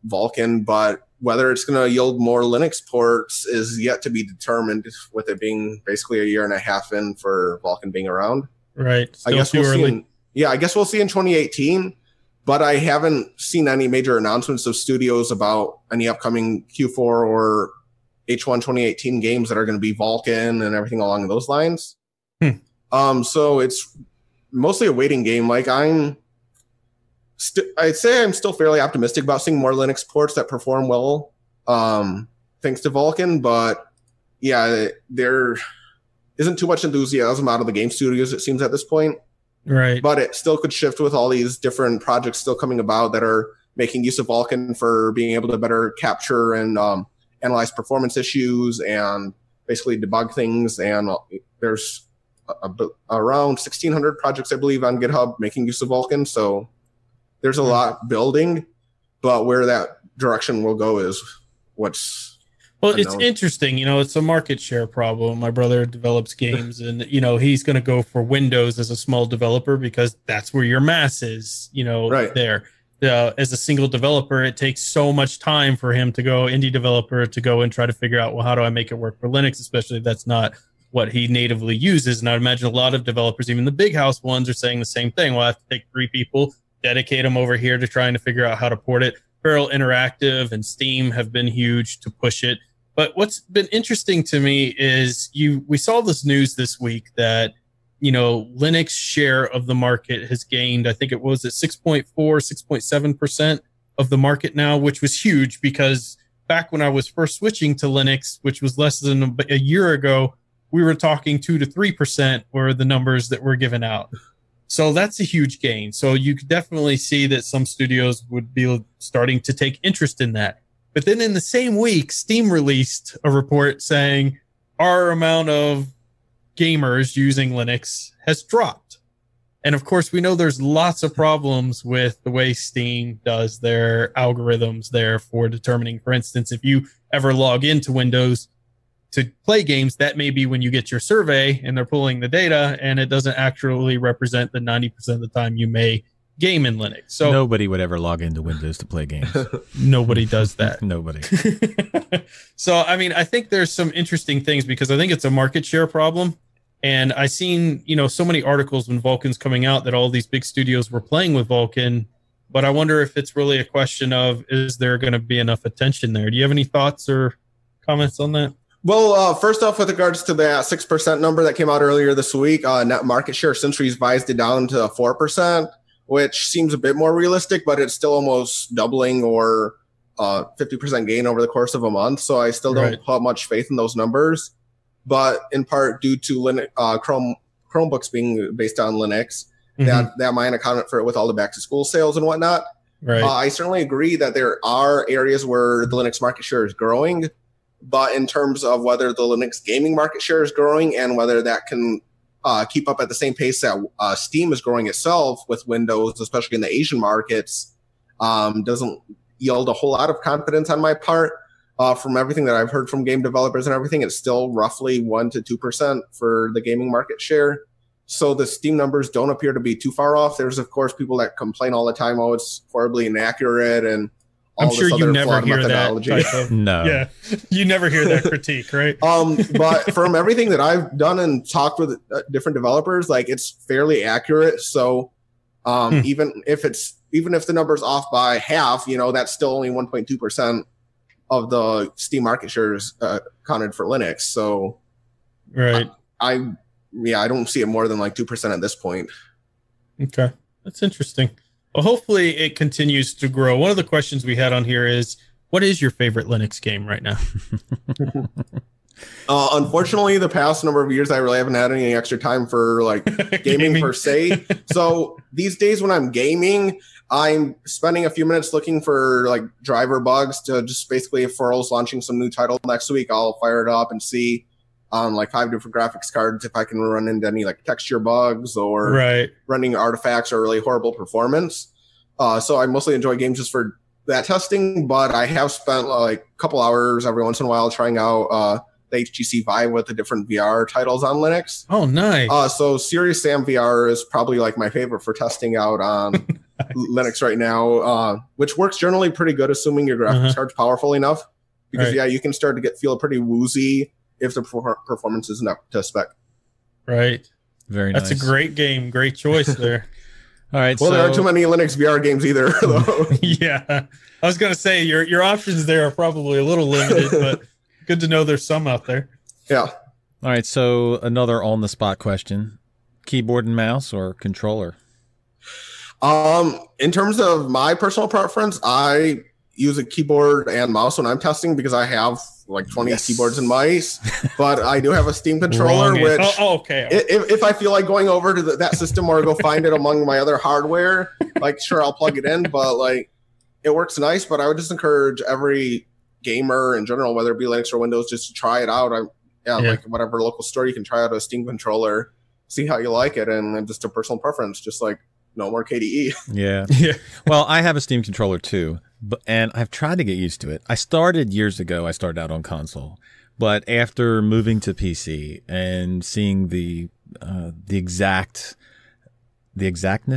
Vulcan, but whether it's going to yield more Linux ports is yet to be determined, with it being basically a year and a half in for Vulcan being around. Right. I guess we'll see. I guess we'll see in 2018, but I haven't seen any major announcements of studios about any upcoming Q4 or H1 2018 games that are going to be Vulcan and everything along those lines. So it's mostly a waiting game. Like I'd say I'm still fairly optimistic about seeing more Linux ports that perform well, thanks to Vulcan. But yeah, there isn't too much enthusiasm out of the game studios, it seems, at this point. Right. But it still could shift with all these different projects still coming about that are making use of Vulcan for being able to better capture and analyze performance issues and basically debug things. And there's around 1,600 projects, I believe, on GitHub making use of Vulcan. So there's a lot building, but where that direction will go is what's unknown. It's interesting. It's a market share problem. My brother develops games and, he's going to go for Windows as a small developer because that's where your mass is, right there. As a single developer, it takes so much time for him to go, indie developer, to go and try to figure out, well, how do I make it work for Linux, especially if that's not what he natively uses. And I imagine a lot of developers, even the big house ones, are saying the same thing. Well, I have to take 3 people, dedicate them over here to trying to figure out how to port it. Apparel Interactive and Steam have been huge to push it. But what's been interesting to me is we saw this news this week that, Linux share of the market has gained, I think it was at 6.4, 6.7% of the market now, which was huge because back when I was first switching to Linux, which was less than a year ago, we were talking 2 to 3% were the numbers that were given out. So that's a huge gain. So you could definitely see that some studios would be starting to take interest in that. But then in the same week, Steam released a report saying our amount of gamers using Linux has dropped. And of course, we know there's lots of problems with the way Steam does their algorithms there for determining, for instance, if you ever log into Windows to play games, that may be when you get your survey and they're pulling the data and it doesn't actually represent the 90% of the time you may game in Linux. So nobody would ever log into Windows to play games. Nobody does that. Nobody. So, I think there's some interesting things because I think it's a market share problem. And I seen, so many articles when Vulcan's coming out that all these big studios were playing with Vulcan. But I wonder if it's really a question of, is there going to be enough attention there? Do you have any thoughts or comments on that? Well, first off, with regards to that 6% number that came out earlier this week, net market share since revised it down to 4%, which seems a bit more realistic, but it's still almost doubling or 50% gain over the course of a month. So I still don't put much faith in those numbers. But in part due to Linux, Chromebooks being based on Linux, that might account for it with all the back-to-school sales and whatnot. Right. I certainly agree that there are areas where the Linux market share is growing. But in terms of whether the Linux gaming market share is growing and whether that can keep up at the same pace that Steam is growing itself with Windows, especially in the Asian markets, doesn't yield a whole lot of confidence on my part. From everything that I've heard from game developers and everything, it's still roughly 1 to 2% for the gaming market share. So the Steam numbers don't appear to be too far off. There's, of course, people that complain all the time, oh, it's horribly inaccurate and I'm sure you never hear that. No. Yeah, you never hear that critique, right? But from everything that I've done and talked with different developers, like it's fairly accurate. So even if it's even if the number's off by half, that's still only 1.2% of the Steam market shares counted for Linux. So right. I don't see it more than like 2% at this point. Okay. That's interesting. Well, hopefully it continues to grow. One of the questions we had on here is, what is your favorite Linux game right now? Unfortunately, the past number of years, I really haven't had any extra time for like gaming per se. So these days when I'm gaming, I'm spending a few minutes looking for like driver bugs to just basically, if Phoronix launching some new title next week, I'll fire it up and see on like 5 different graphics cards if I can run into any like texture bugs or running artifacts or really horrible performance. So I mostly enjoy games just for that testing, but I have spent like a couple hours every once in a while trying out the HTC Vive with the different VR titles on Linux. Oh, nice. So Serious Sam VR is probably like my favorite for testing out on Linux right now, which works generally pretty good, assuming your graphics card's powerful enough. Because you can start to feel pretty woozy if the performance isn't up to spec. Right. Very nice. That's a great game. Great choice there. All right. Well, there aren't too many Linux VR games either, though. Yeah. I was going to say your options there are probably a little limited, but good to know there's some out there. Yeah. All right. So another on the spot question: keyboard and mouse or controller? In terms of my personal preference, I use a keyboard and mouse when I'm testing because I have like 20 keyboards and mice, but I do have a Steam controller, which okay. If I feel like going over to that system or go find it among my other hardware, like sure, I'll plug it in, but like it works nice. But I would just encourage every gamer in general, whether it be Linux or Windows, just to try it out. Like whatever local store, you can try out a Steam controller, see how you like it, and just a personal preference, just like no more KDE. Yeah. Well, I have a Steam controller too, and I've tried to get used to it. I started years ago. I started out on console, but after moving to PC and seeing the exactness,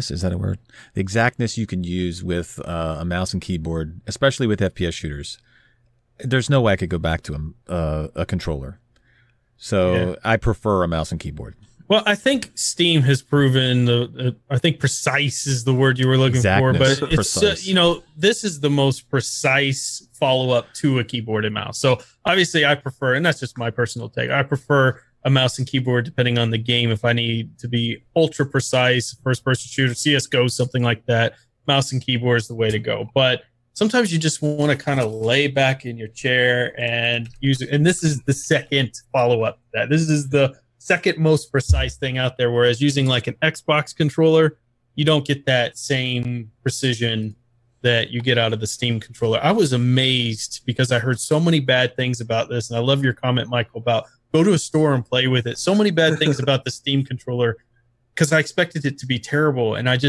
is that a word? The exactness you can use with a mouse and keyboard, especially with FPS shooters, there's no way I could go back to a controller. So I prefer a mouse and keyboard. Well, I think Steam has proven I think precise is the word you were looking for, but it's this is the most precise follow-up to a keyboard and mouse. So obviously I prefer, and that's just my personal take, I prefer a mouse and keyboard depending on the game. If I need to be ultra precise, first-person shooter, CSGO, something like that, mouse and keyboard is the way to go. But sometimes you just want to kind of lay back in your chair and use it. And this is the second follow-up to that. This is the second most precise thing out there, whereas using like an Xbox controller, you don't get that same precision that you get out of the Steam controller. I was amazed because I heard so many bad things about this, and I love your comment, Michael, about go to a store and play with it. So many bad things about the Steam controller because I expected it to be terrible, and I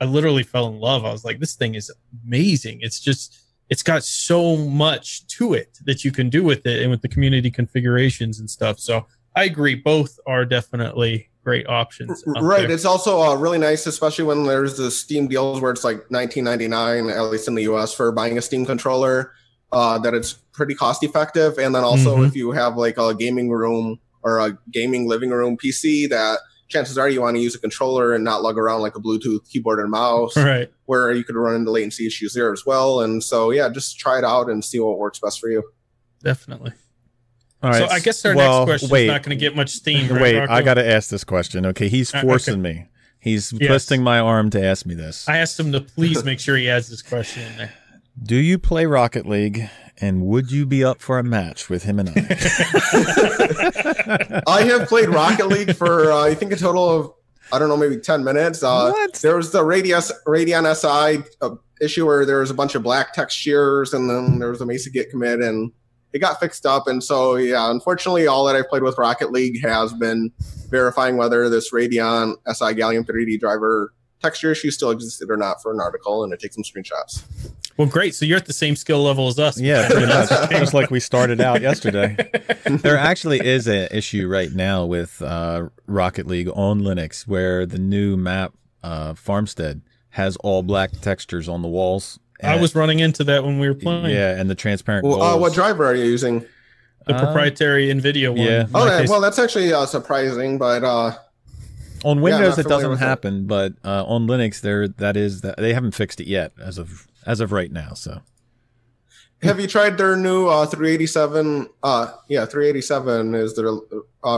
literally fell in love. I was like, this thing is amazing. It's got so much to it that you can do with it and with the community configurations and stuff. So I agree. Both are definitely great options. Right. There. It's also really nice, especially when there's the Steam deals where it's like $19.99, at least in the US, for buying a Steam controller, that it's pretty cost effective. And then also if you have like a gaming room or a gaming living room PC, that chances are you want to use a controller and not lug around like a Bluetooth keyboard and mouse, right? Where you could run into latency issues there as well. And so, just try it out and see what works best for you. Definitely. All right. So I guess our next question is not going to get much steam. Right, wait, Rocco? I got to ask this question. Okay, he's forcing me. He's twisting my arm to ask me this. I asked him to please make sure he adds this question in there. Do you play Rocket League, and would you be up for a match with him and I? I have played Rocket League for, I think, a total of, I don't know, maybe 10 minutes. What? There was the Radeon SI issue where there was a bunch of black textures, and then there was a Mesa Git commit, and it got fixed up. And so, unfortunately, all that I've played with Rocket League has been verifying whether this Radeon SI Gallium 3D driver texture issue still existed or not for an article, and it takes some screenshots. Well, great. So you're at the same skill level as us. Yeah, pretty much. Just like we started out yesterday. There actually is an issue right now with Rocket League on Linux where the new map, Farmstead, has all black textures on the walls. I was running into that when we were playing. Yeah, and the transparent goals. What driver are you using? The proprietary Nvidia one. Yeah. Okay, well, that's actually surprising, but On Windows, not it doesn't familiar with happen, but on Linux, they haven't fixed it yet as of right now. So, Have you tried their new 387? 387 is their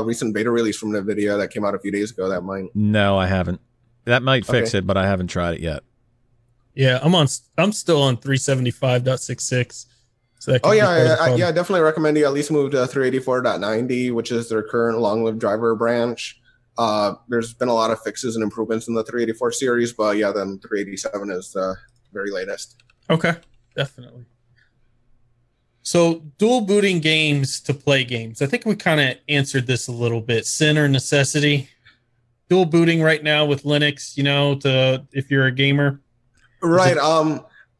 recent beta release from Nvidia that came out a few days ago. That might. no, I haven't. That might fix it, but I haven't tried it yet. Yeah, I'm still on 375.66. So that I definitely recommend you at least move to 384.90, which is their current long-lived driver branch. There's been a lot of fixes and improvements in the 384 series, but yeah, then 387 is the very latest. Okay, definitely. So dual booting games to play games. I think we kind of answered this a little bit. Sin or necessity? Dual booting right now with Linux, if you're a gamer. Right.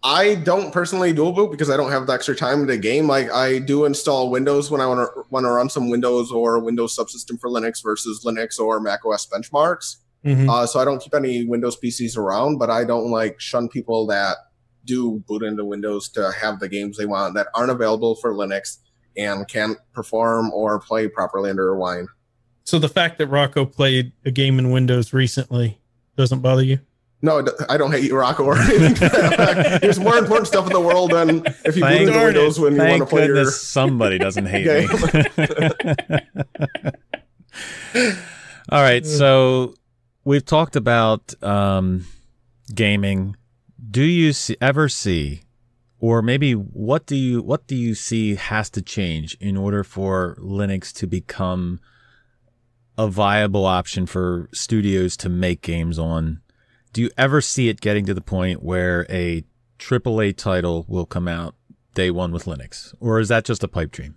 I don't personally dual boot because I don't have the extra time to game. Like I do install Windows when I want to run some Windows or Windows subsystem for Linux versus Linux or Mac OS benchmarks. Mm-hmm. So I don't keep any Windows PCs around, but I don't shun people that do boot into Windows to have the games they want that aren't available for Linux and can't perform or play properly under Wine. So the fact that Rocco played a game in Windows recently doesn't bother you? No, I don't hate you, Rocco, or anything. There's more important stuff in the world than if you boot into Windows when you want to play your somebody doesn't hate me. All right, so we've talked about gaming. Do you ever see, or maybe what do you see has to change in order for Linux to become a viable option for studios to make games on? Do you ever see it getting to the point where a AAA title will come out day one with Linux? Or is that just a pipe dream?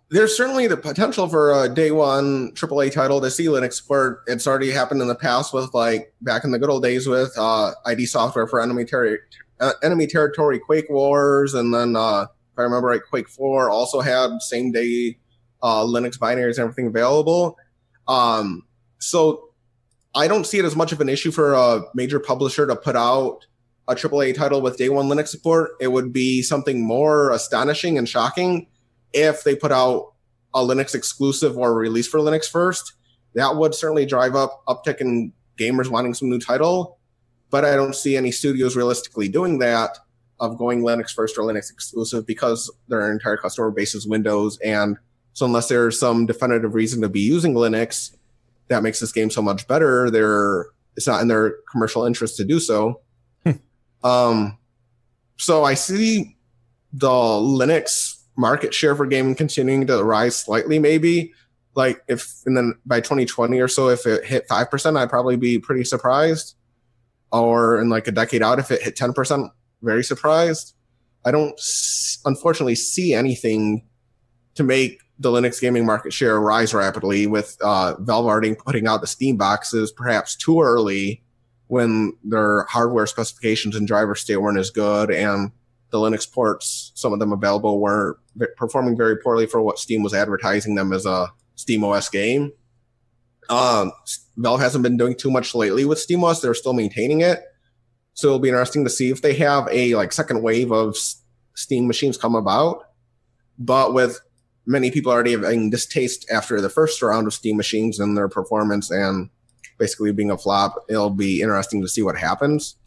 There's certainly the potential for a day one AAA title to see Linux support. It's already happened in the past with back in the good old days with ID Software for Enemy Territory Quake Wars. And then if I remember right, Quake 4 also had same day Linux binaries and everything available. So I don't see it as much of an issue for a major publisher to put out a AAA title with day one Linux support. It would be something more astonishing and shocking if they put out a Linux exclusive or release for Linux first. That would certainly drive up uptick in gamers wanting some new title, but I don't see any studios realistically doing that, of going Linux first or Linux exclusive, because their entire customer base is Windows. And so unless there's some definitive reason to be using Linux that makes this game so much better, it's not in their commercial interest to do so. So I see the Linux market share for gaming continuing to rise slightly, maybe. By 2020 or so, if it hit 5%, I'd probably be pretty surprised. Or in a decade out, if it hit 10%, very surprised. I don't unfortunately see anything to make the Linux gaming market share rise rapidly, with Valve already putting out the Steam boxes perhaps too early when their hardware specifications and driver state weren't as good, and the Linux ports, some of them available, were performing very poorly for what Steam was advertising them as a SteamOS game. Valve hasn't been doing too much lately with SteamOS. They're still maintaining it. So it'll be interesting to see if they have a second wave of Steam machines come about. But with many people already having distaste after the first round of Steam machines and their performance and basically being a flop, it'll be interesting to see what happens.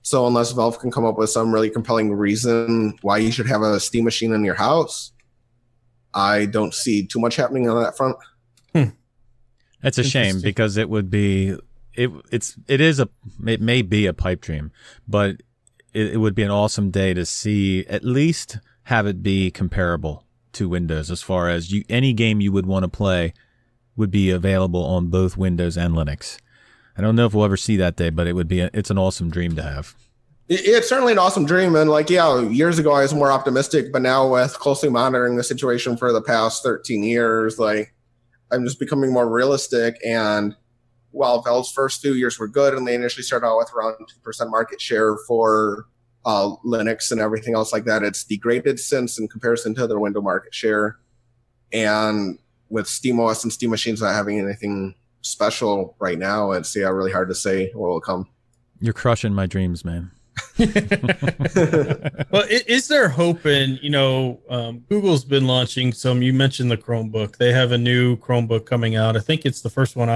So unless Valve can come up with some really compelling reason why you should have a Steam machine in your house, I don't see too much happening on that front. It's a shame, because it would be it may be a pipe dream, but it would be an awesome day to see at least have it be comparable to Windows, as far as any game you would want to play would be available on both Windows and Linux. I don't know if we'll ever see that day, but it's an awesome dream to have. It's certainly an awesome dream. And years ago I was more optimistic, but now with closely monitoring the situation for the past 13 years, I'm just becoming more realistic. And while Valve's first 2 years were good, and they initially started out with around 2% market share for Linux and everything else like that, it's degraded since in comparison to their Windows market share. And with SteamOS and Steam machines not having anything special right now, it's really hard to say what will come. You're crushing my dreams, man. Well, is there hope in, Google's been launching some, you mentioned the Chromebook. They have a new Chromebook coming out. I think it's the first one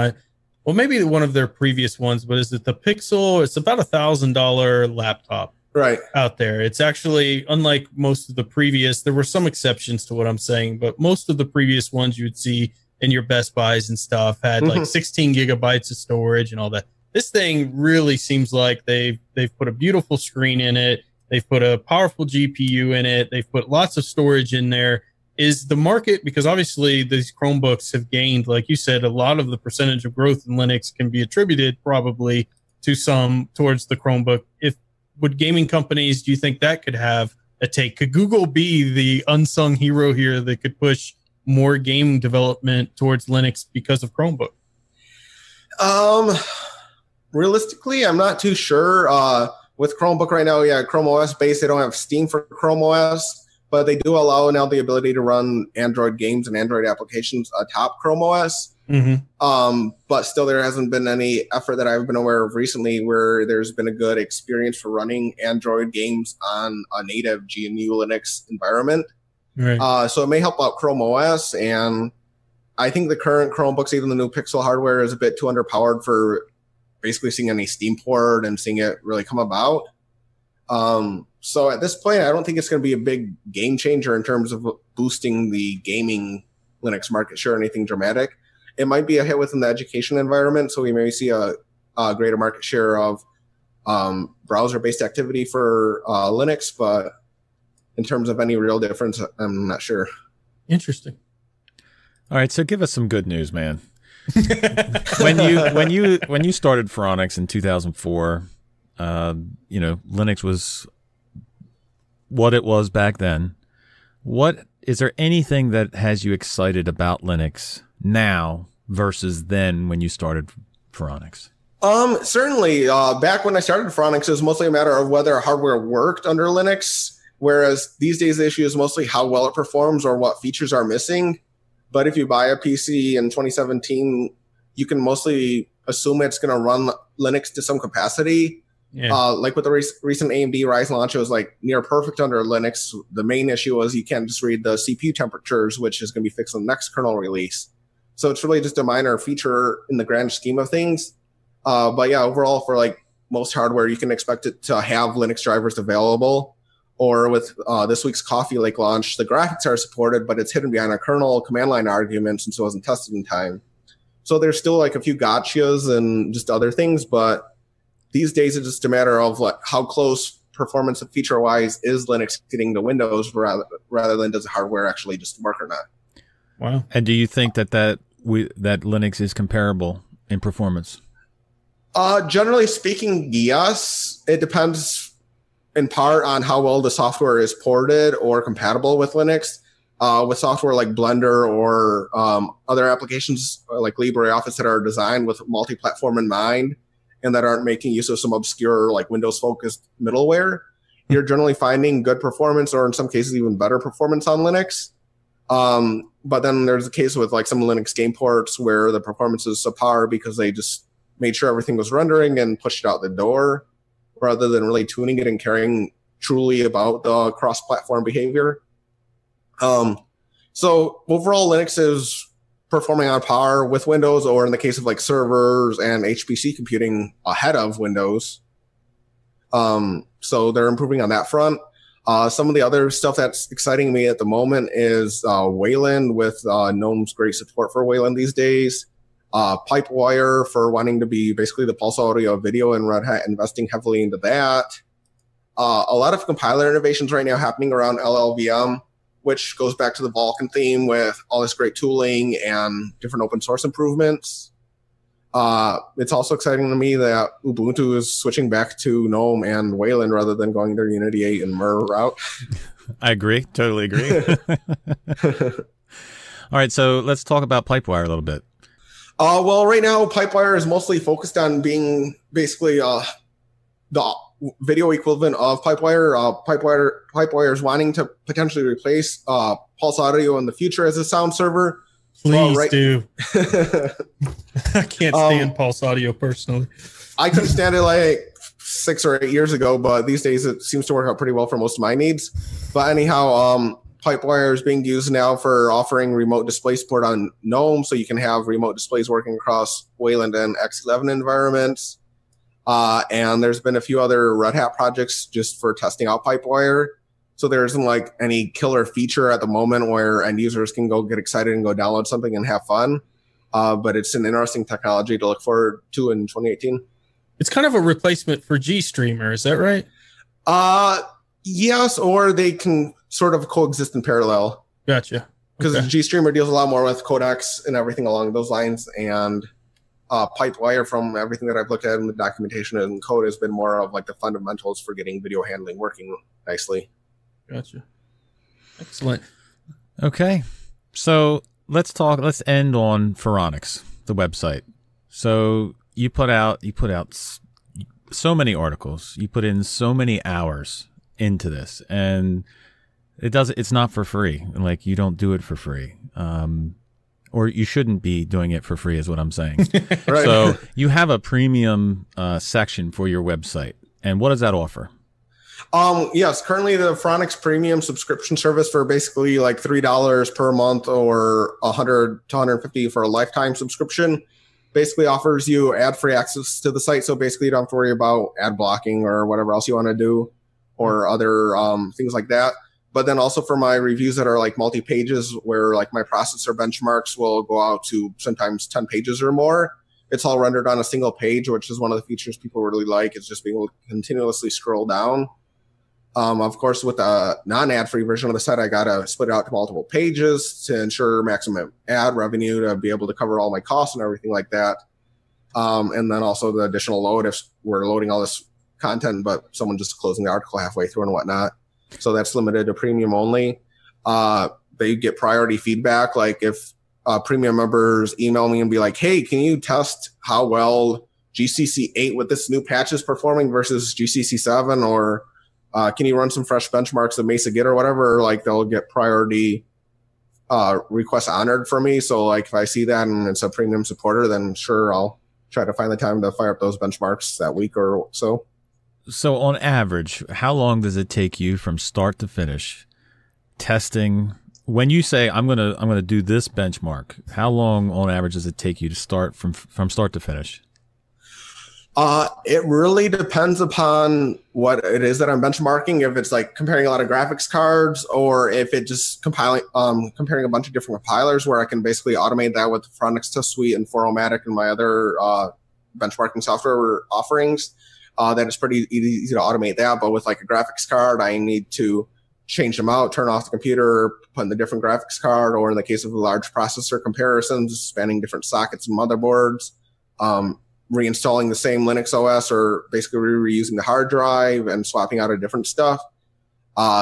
well, maybe one of their previous ones, but is it the Pixel? It's about $1,000 laptop right out there. It's actually, unlike most of the previous, there were some exceptions to what I'm saying, but most of the previous ones you would see in your Best Buys and stuff had like 16 gigabytes of storage and all that. This thing really seems like they've put a beautiful screen in it. They've put a powerful GPU in it. They've put lots of storage in there. Is the market, because obviously these Chromebooks have gained, like you said, a lot of the percentage of growth in Linux can be attributed probably to some towards the Chromebook. Would gaming companies, do you think that could have a take? Could Google be the unsung hero here that could push more game development towards Linux because of Chromebook? Realistically, I'm not too sure. With Chromebook right now, yeah, Chrome OS based. They don't have Steam for Chrome OS, but they do allow now the ability to run Android games and Android applications atop Chrome OS. But still, there hasn't been any effort that I've been aware of recently where there's been a good experience for running Android games on a native GNU Linux environment. Right. So it may help out Chrome OS, and I think the current Chromebooks, even the new Pixel hardware, is a bit too underpowered for basically seeing any Steam port and seeing it really come about. So at this point, I don't think it's going to be a big game changer in terms of boosting the gaming Linux market share or anything dramatic. It might be a hit within the education environment, so we may see a greater market share of browser-based activity for Linux, but in terms of any real difference, I'm not sure. Interesting. All right, so give us some good news, man. when you started Phoronix in 2004, Linux was what it was back then. What is there anything that has you excited about Linux now versus then when you started Phoronix? Certainly. Back when I started Phoronix, it was mostly a matter of whether hardware worked under Linux, whereas these days the issue is mostly how well it performs or what features are missing. But if you buy a PC in 2017, you can mostly assume it's going to run Linux to some capacity. Yeah. Like with the recent AMD Ryzen launch, it was like near perfect under Linux. The main issue was you can't just read the CPU temperatures, which is going to be fixed in the next kernel release. So it's really just a minor feature in the grand scheme of things. But yeah, overall, for like most hardware, you can expect it to have Linux drivers available. Or with this week's Coffee Lake launch, the graphics are supported, but it's hidden behind a kernel command line argument since it wasn't tested in time. So there's still like a few gotchas and just other things, but these days it's just a matter of like how close performance and feature-wise is Linux getting to Windows rather than does the hardware actually just work or not. Wow. And do you think that Linux is comparable in performance? Generally speaking, yes. It depends in part on how well the software is ported or compatible with Linux. With software like Blender or other applications like LibreOffice that are designed with multi-platform in mind and that aren't making use of some obscure like Windows-focused middleware, you're generally finding good performance or in some cases even better performance on Linux. But then there's a case with like some Linux game ports where the performance is subpar because they just made sure everything was rendering and pushed it out the door rather than really tuning it and caring truly about the cross-platform behavior. So overall, Linux is performing on par with Windows, or in the case of like servers and HPC computing, ahead of Windows. So they're improving on that front. Some of the other stuff that's exciting me at the moment is Wayland with GNOME's great support for Wayland these days. Pipewire for wanting to be basically the pulse audio video, and Red Hat investing heavily into that. A lot of compiler innovations right now happening around LLVM, which goes back to the Vulcan theme with all this great tooling and different open source improvements. It's also exciting to me that Ubuntu is switching back to GNOME and Wayland rather than going their Unity 8 and Mir route. I agree. Totally agree. All right, so let's talk about Pipewire a little bit. Well, right now, Pipewire is mostly focused on being basically the video equivalent of Pipewire. Pipewire is wanting to potentially replace Pulse Audio in the future as a sound server. Please do. I can't stand Pulse Audio personally. I couldn't stand it like 6 or 8 years ago, but these days it seems to work out pretty well for most of my needs. But anyhow, Pipewire is being used now for offering remote display support on GNOME, so you can have remote displays working across Wayland and X11 environments. And there's been a few other Red Hat projects just for testing out Pipewire. So there isn't like any killer feature at the moment where end users can go get excited and go download something and have fun. But it's an interesting technology to look forward to in 2018. It's kind of a replacement for GStreamer, is that right? Yes, or they can sort of coexist in parallel. Gotcha. Because GStreamer deals a lot more with codecs and everything along those lines, and Pipewire, from everything that I've looked at in the documentation and code, has been more of like the fundamentals for getting video handling working nicely. Gotcha. Excellent. Okay, so let's end on Phoronix, the website. So you put out so many articles, you put in so many hours into this, and it's not for free. Like, you don't do it for free. Or you shouldn't be doing it for free is what I'm saying. Right. So you have a premium section for your website. And what does that offer? Yes, currently the Phoronix premium subscription service for basically like $3 per month or $100 to $150 for a lifetime subscription basically offers you ad-free access to the site. So basically you don't have to worry about ad blocking or whatever else you want to do or other things like that. But then also for my reviews that are like multi-pages where like my processor benchmarks will go out to sometimes 10 pages or more. It's all rendered on a single page, which is one of the features people really like, is just being able to continuously scroll down. Of course, with the non-ad-free version of the site, I got to split it out to multiple pages to ensure maximum ad revenue to be able to cover all my costs and everything like that. And then also the additional load if we're loading all this content, but someone just closing the article halfway through and whatnot. So that's limited to premium only. They get priority feedback. Like if premium members email me and be like, hey, can you test how well GCC 8 with this new patch is performing versus GCC 7? Or can you run some fresh benchmarks of Mesa Git or whatever? Like they'll get priority requests honored for me. So like if I see that and it's a premium supporter, then sure, I'll try to find the time to fire up those benchmarks that week or so. So on average, how long does it take you from start to finish testing? When you say I'm gonna do this benchmark, how long on average does it take you to start from start to finish? It really depends upon what it is that I'm benchmarking. If it's like comparing a lot of graphics cards, or if it just comparing a bunch of different compilers, where I can basically automate that with the Phoronix Test Suite and Phoronix and my other benchmarking software offerings. That it's pretty easy to automate that. But with like a graphics card, I need to change them out, turn off the computer, put in the different graphics card, or in the case of the large processor comparisons, spanning different sockets and motherboards, reinstalling the same Linux OS, or basically reusing the hard drive and swapping out a different stuff.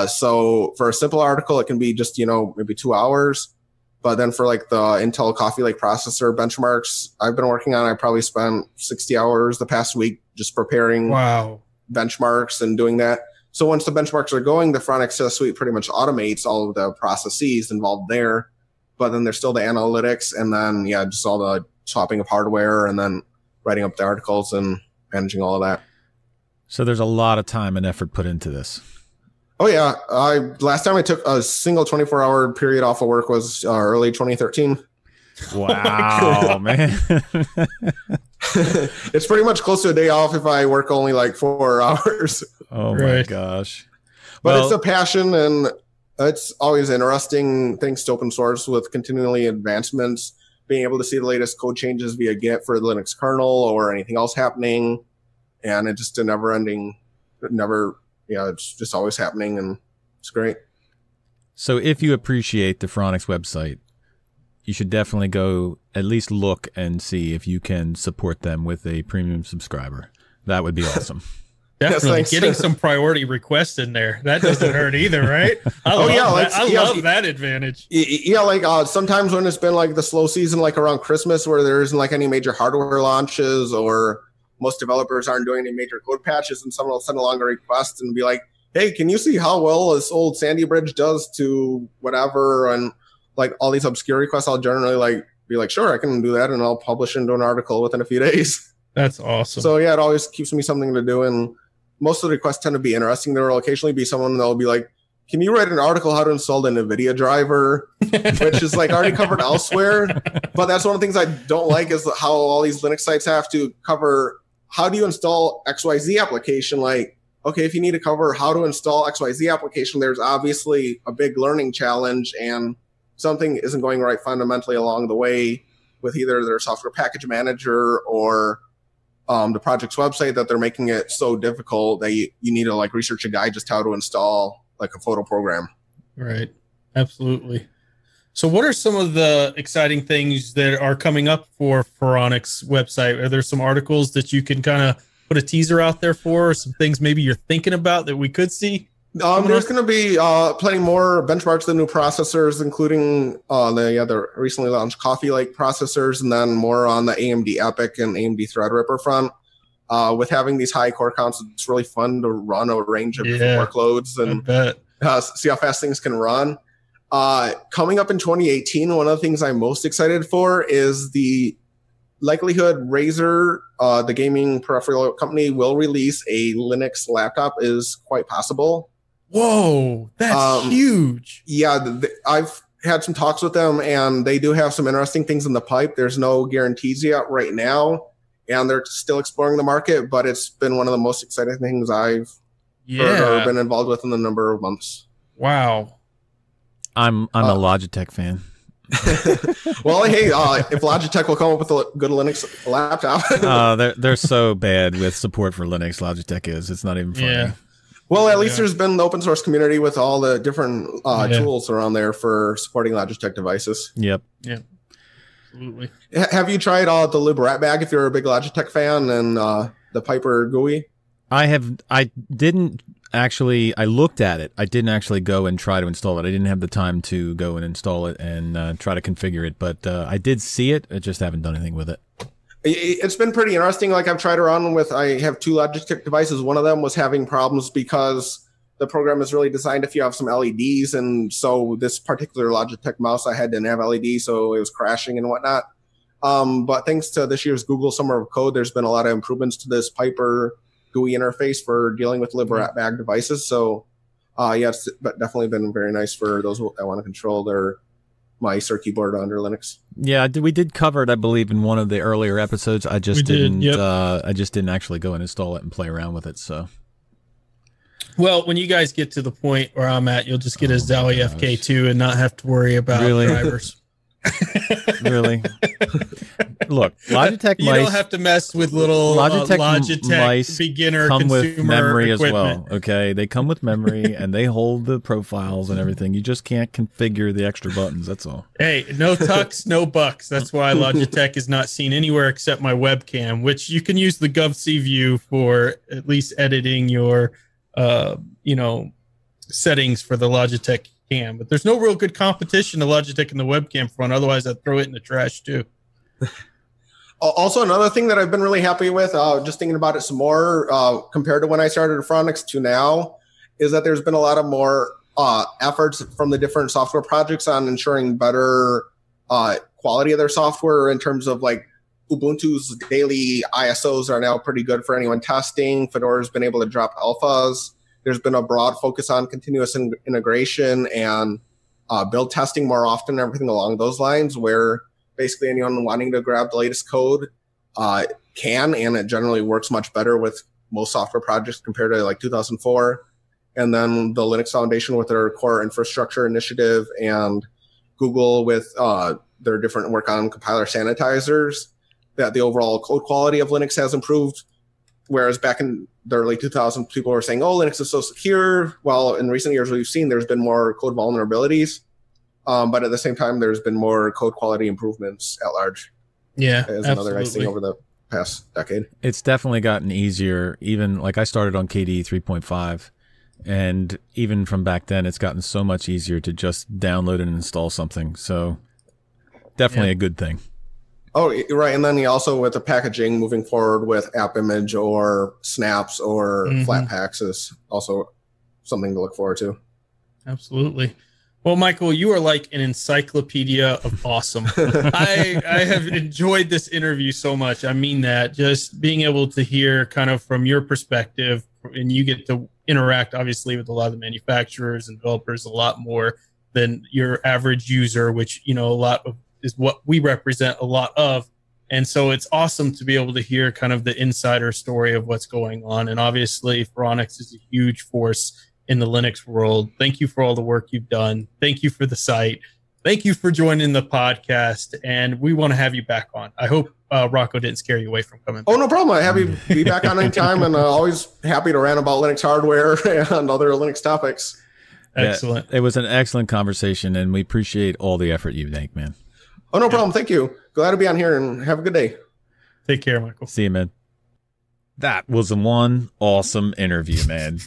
So for a simple article, it can be just, maybe 2 hours. But then for like the Intel Coffee Lake processor benchmarks I've been working on, I probably spent 60 hours the past week just preparing benchmarks and doing that. So once the benchmarks are going, the Phoronix Test Suite pretty much automates all of the processes involved there. But then there's still the analytics, and then, just all the swapping of hardware, and then writing up the articles and managing all of that. So there's a lot of time and effort put into this. Oh, yeah. Last time I took a single 24-hour period off of work was early 2013. Wow, man. It's pretty much close to a day off if I work only like 4 hours. Oh, my gosh. But it's a passion, and it's always interesting things to open source with continually advancements, being able to see the latest code changes via Git for the Linux kernel or anything else happening. And it's just a it's just always happening, and it's great. So if you appreciate the Phoronix website, you should definitely go at least look and see if you can support them with a premium subscriber. That would be awesome. Definitely. Yes, getting some priority requests in there. That doesn't hurt either, right? I love that advantage. Yeah, sometimes when it's been like the slow season, like around Christmas, where there isn't like any major hardware launches, or most developers aren't doing any major code patches, and someone will send along a request and be like, hey, can you see how well this old Sandy Bridge does to whatever? And like all these obscure requests, I'll generally be like, sure, I can do that, and I'll publish into an article within a few days. That's awesome. So yeah, it always keeps me something to do, and most of the requests tend to be interesting. There will occasionally be someone that'll be like, can you write an article how to install the Nvidia driver, which is like already covered elsewhere. But that's one of the things I don't like is how all these Linux sites have to cover how do you install XYZ application. Like, okay, if you need to cover how to install XYZ application, there's obviously a big learning challenge and something isn't going right fundamentally along the way with either their software package manager or the project's website, that they're making it so difficult that you need to like research a guide just how to install like a photo program. Right. Absolutely. So what are some of the exciting things that are coming up for Phoronix website? Are there some articles that you can kind of put a teaser out there for, or some things maybe you're thinking about that we could see? There's going to be plenty more benchmarks of the new processors, including the recently launched Coffee Lake processors, and then more on the AMD EPYC and AMD Threadripper front. With having these high core counts, it's really fun to run a range of different workloads and see how fast things can run. Coming up in 2018, one of the things I'm most excited for is the likelihood Razer, the gaming peripheral company, will release a Linux laptop is quite possible. Whoa, that's huge. Yeah, I've had some talks with them, and they do have some interesting things in the pipe. There's no guarantees yet right now, and they're still exploring the market, but it's been one of the most exciting things I've heard or been involved with in a number of months. Wow. I'm a Logitech fan. Well, hey, if Logitech will come up with a good Linux laptop. They're so bad with support for Linux, Logitech is. It's not even funny. Yeah. Well, at least there's been the open source community with all the different tools around there for supporting Logitech devices. Yep. Yeah. Absolutely. Have you tried the LibRatBag if you're a big Logitech fan, and the Piper GUI? I didn't actually. I looked at it. I didn't actually go and try to install it. I didn't have the time to go and install it and try to configure it. But I did see it. I just haven't done anything with it. It's been pretty interesting. Like I've tried around with, I have two Logitech devices. One of them was having problems because the program is really designed if you have some LEDs. And so this particular Logitech mouse I had didn't have LEDs, so it was crashing and whatnot. But thanks to this year's Google Summer of Code, there's been a lot of improvements to this Piper GUI interface for dealing with LibRatBag devices. So yeah, it's definitely been very nice for those that want to control their mice or keyboard under Linux. Yeah, we did cover it, I believe, in one of the earlier episodes. I just didn't. I just didn't actually go and install it and play around with it. So, well, when you guys get to the point where I'm at, you'll just get a Zowie FK2 and not have to worry about drivers. Really? Look, Logitech you mice. You don't have to mess with little Logitech mice beginner come with memory equipment. as well. Okay, they come with memory and they hold the profiles and everything. You just can't configure the extra buttons. That's all. Hey, no tucks, no bucks. That's why Logitech is not seen anywhere except my webcam, which you can use the GovC view for at least editing your, settings for the Logitech cam. But there's no real good competition to Logitech in the webcam front. Otherwise, I'd throw it in the trash too. Also, another thing that I've been really happy with, just thinking about it some more, compared to when I started at Phoronix to now, is that there's been a lot of more efforts from the different software projects on ensuring better quality of their software in terms of like Ubuntu's daily ISOs are now pretty good for anyone testing. Fedora's been able to drop alphas. There's been a broad focus on continuous integration and build testing more often, everything along those lines, where basically anyone wanting to grab the latest code can, and it generally works much better with most software projects compared to like 2004. And then the Linux Foundation with their core infrastructure initiative, and Google with their different work on compiler sanitizers, that the overall code quality of Linux has improved. Whereas back in the early 2000s, people were saying, oh, Linux is so secure. Well, in recent years, we've seen there's been more code vulnerabilities. But at the same time, there's been more code quality improvements at large. Yeah, as another nice thing over the past decade. It's definitely gotten easier. Even like I started on KDE 3.5, and even from back then, it's gotten so much easier to just download and install something. So definitely a good thing. Oh, right. And then also with the packaging, moving forward with app image or snaps or flat packs is also something to look forward to. Absolutely. Well, Michael, you are like an encyclopedia of awesome. I have enjoyed this interview so much. I mean that. Just being able to hear kind of from your perspective, and you get to interact obviously with a lot of the manufacturers and developers a lot more than your average user, which, you know, a lot of is what we represent a lot of. And so it's awesome to be able to hear kind of the insider story of what's going on. And obviously Phoronix is a huge force in the Linux world. Thank you for all the work you've done. Thank you for the site. Thank you for joining the podcast. And we want to have you back on. I hope Rocco didn't scare you away from coming back. Oh, no problem. I'm happy to be back on anytime, and always happy to rant about Linux hardware and other Linux topics. Excellent. Yeah, it was an excellent conversation, and we appreciate all the effort you make, man. Oh, no problem. Thank you. Glad to be on here, and have a good day. Take care, Michael. See you, man. That was one awesome interview, man.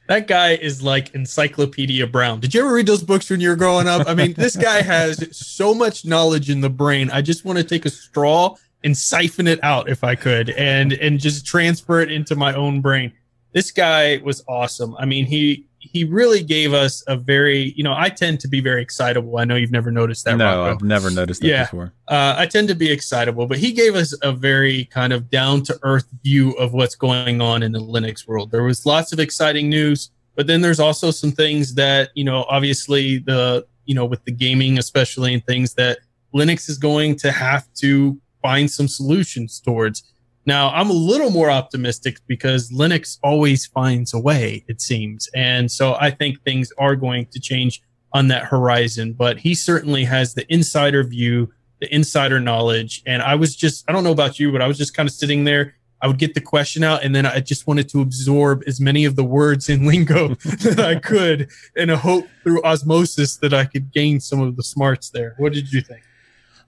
That guy is like Encyclopedia Brown. Did you ever read those books when you were growing up? I mean, this guy has so much knowledge in the brain. I just want to take a straw and siphon it out if I could, and just transfer it into my own brain. This guy was awesome. I mean, he really gave us a very, you know, I tend to be very excitable. I know you've never noticed that. No, Rocco. I've never noticed that before. I tend to be excitable, but he gave us a very kind of down to earth view of what's going on in the Linux world. There was lots of exciting news, but then there's also some things that, you know, obviously with the gaming, especially, and things that Linux is going to have to find some solutions towards. Now, I'm a little more optimistic because Linux always finds a way, it seems. And so I think things are going to change on that horizon. But he certainly has the insider view, the insider knowledge. And I don't know about you, but I was just kind of sitting there. I would get the question out, and then I just wanted to absorb as many of the words in lingo that I could, in a hope through osmosis that I could gain some of the smarts there. What did you think?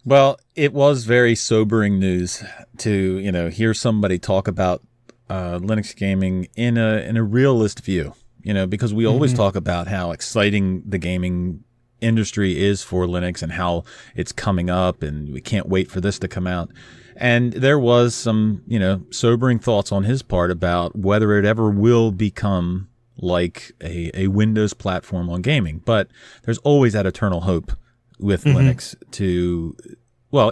Well, it was very sobering news to, you know, hear somebody talk about Linux gaming in a realist view, you know, because we always talk about how exciting the gaming industry is for Linux and how it's coming up and we can't wait for this to come out. And there was some, you know, sobering thoughts on his part about whether it ever will become like a Windows platform on gaming. But there's always that eternal hope with Linux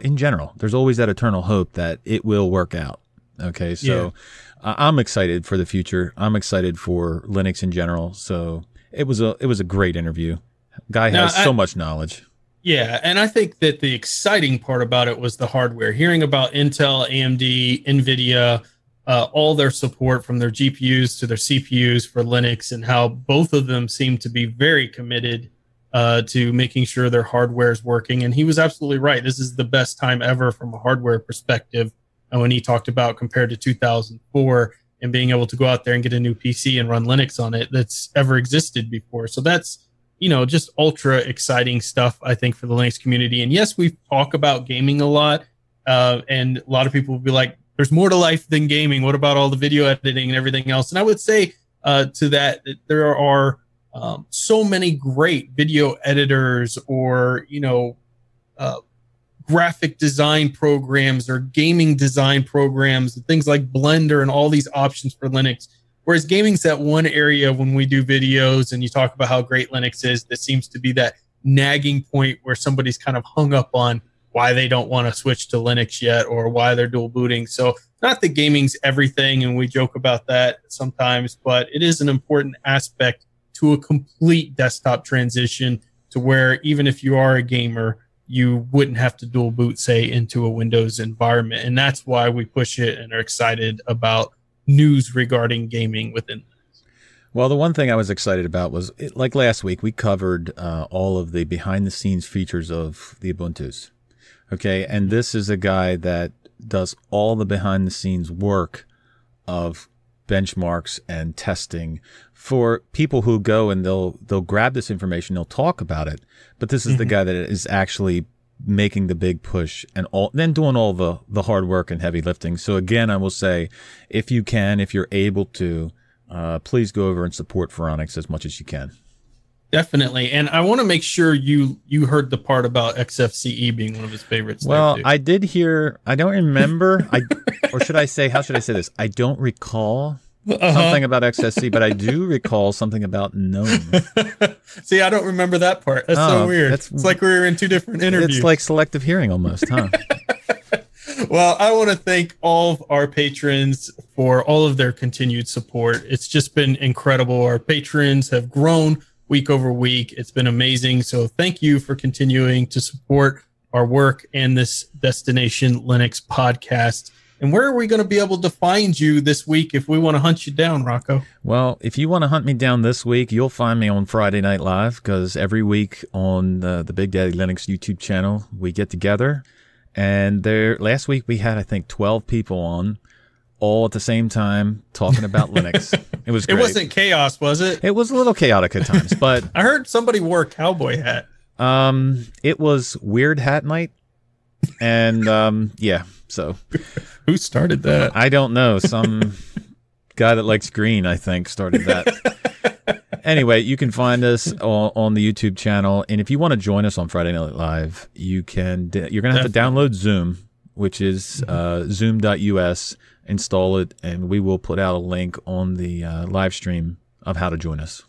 in general, there's always that eternal hope that it will work out. Okay. So I'm excited for the future. I'm excited for Linux in general. So it was a great interview. Guy has so much knowledge. Yeah. And I think that the exciting part about it was the hardware, hearing about Intel, AMD, Nvidia, all their support from their GPUs to their CPUs for Linux, and how both of them seem to be very committed to making sure their hardware is working. And he was absolutely right. This is the best time ever from a hardware perspective. And when he talked about compared to 2004 and being able to go out there and get a new PC and run Linux on it that's ever existed before. So that's, you know, just ultra exciting stuff, I think, for the Linux community. And yes, we talk about gaming a lot. And a lot of people will be like, there's more to life than gaming. What about all the video editing and everything else? And I would say to that there are so many great video editors or, you know, graphic design programs or gaming design programs, things like Blender and all these options for Linux. Whereas gaming's that one area when we do videos and you talk about how great Linux is, that seems to be that nagging point where somebody's kind of hung up on why they don't want to switch to Linux yet or why they're dual booting. So not that gaming's everything, and we joke about that sometimes, but it is an important aspect to a complete desktop transition to where even if you are a gamer, you wouldn't have to dual boot, say, into a Windows environment. And that's why we push it and are excited about news regarding gaming within Linux. Well, the one thing I was excited about was, like last week, we covered all of the behind-the-scenes features of the Ubuntus. Okay, and this is a guy that does all the behind-the-scenes work of benchmarks and testing for people who go and they'll grab this information, they'll talk about it, but this is the guy that is actually making the big push and then doing all the hard work and heavy lifting. So again, I will say, if you're able to, please go over and support Phoronix as much as you can. Definitely. And I want to make sure you heard the part about XFCE being one of his favorites. Well, I did hear, I don't remember, or should I say, how should I say this? I don't recall something about XFCE, but I do recall something about GNOME. See, I don't remember that part. That's so weird. It's like we were in two different interviews. It's like selective hearing almost, huh? Well, I want to thank all of our patrons for all of their continued support. It's just been incredible. Our patrons have grown week over week. It's been amazing. So thank you for continuing to support our work and this Destination Linux podcast. And where are we going to be able to find you this week if we want to hunt you down, Rocco? Well, if you want to hunt me down this week, you'll find me on Friday Night Live, because every week on the Big Daddy Linux YouTube channel, we get together. And last week we had, I think, 12 people on, all at the same time, talking about Linux. It was great. It wasn't chaos, was it? It was a little chaotic at times, but I heard somebody wore a cowboy hat. It was Weird Hat Night. And yeah, so... Who started that? I don't know. Some guy that likes green, I think, started that. Anyway, you can find us on the YouTube channel. And if you want to join us on Friday Night Live, you're going to have to download Zoom, which is zoom.us, install it, and we will put out a link on the live stream of how to join us.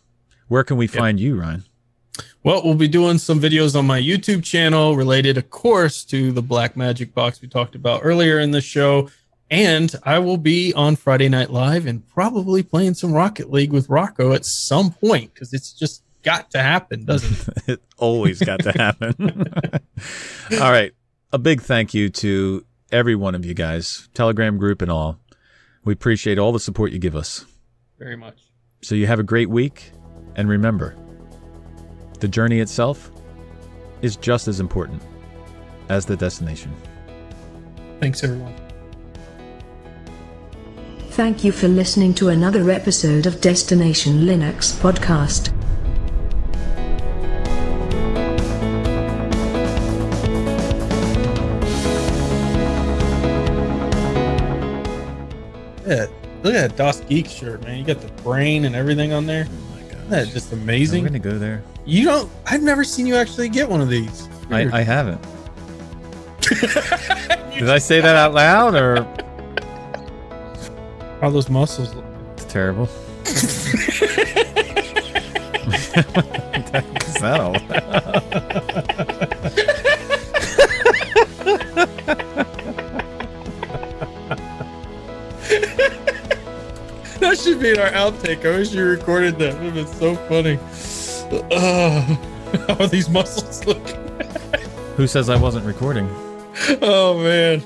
Where can we find you, Ryan? Well, we'll be doing some videos on my YouTube channel related, of course, to the Blackmagic box we talked about earlier in the show. And I will be on Friday Night Live and probably playing some Rocket League with Rocco at some point, because it's just got to happen, doesn't it? It always got to happen. All right. A big thank you to every one of you guys, Telegram group and all. We appreciate all the support you give us. Very much. So you have a great week. And remember, the journey itself is just as important as the destination. Thanks, everyone. Thank you for listening to another episode of Destination Linux podcast. Yeah, look at that DasGeek shirt, man. You got the brain and everything on there. Oh my gosh. Isn't that just amazing? I'm going to go there. You don't, I've never seen you actually get one of these. I haven't. Did I say that out loud, or? How those muscles look. It's terrible. Is that all? That should be in our outtake. I wish you recorded that. It would have been so funny. How are these muscles looking? Who says I wasn't recording? Oh, man.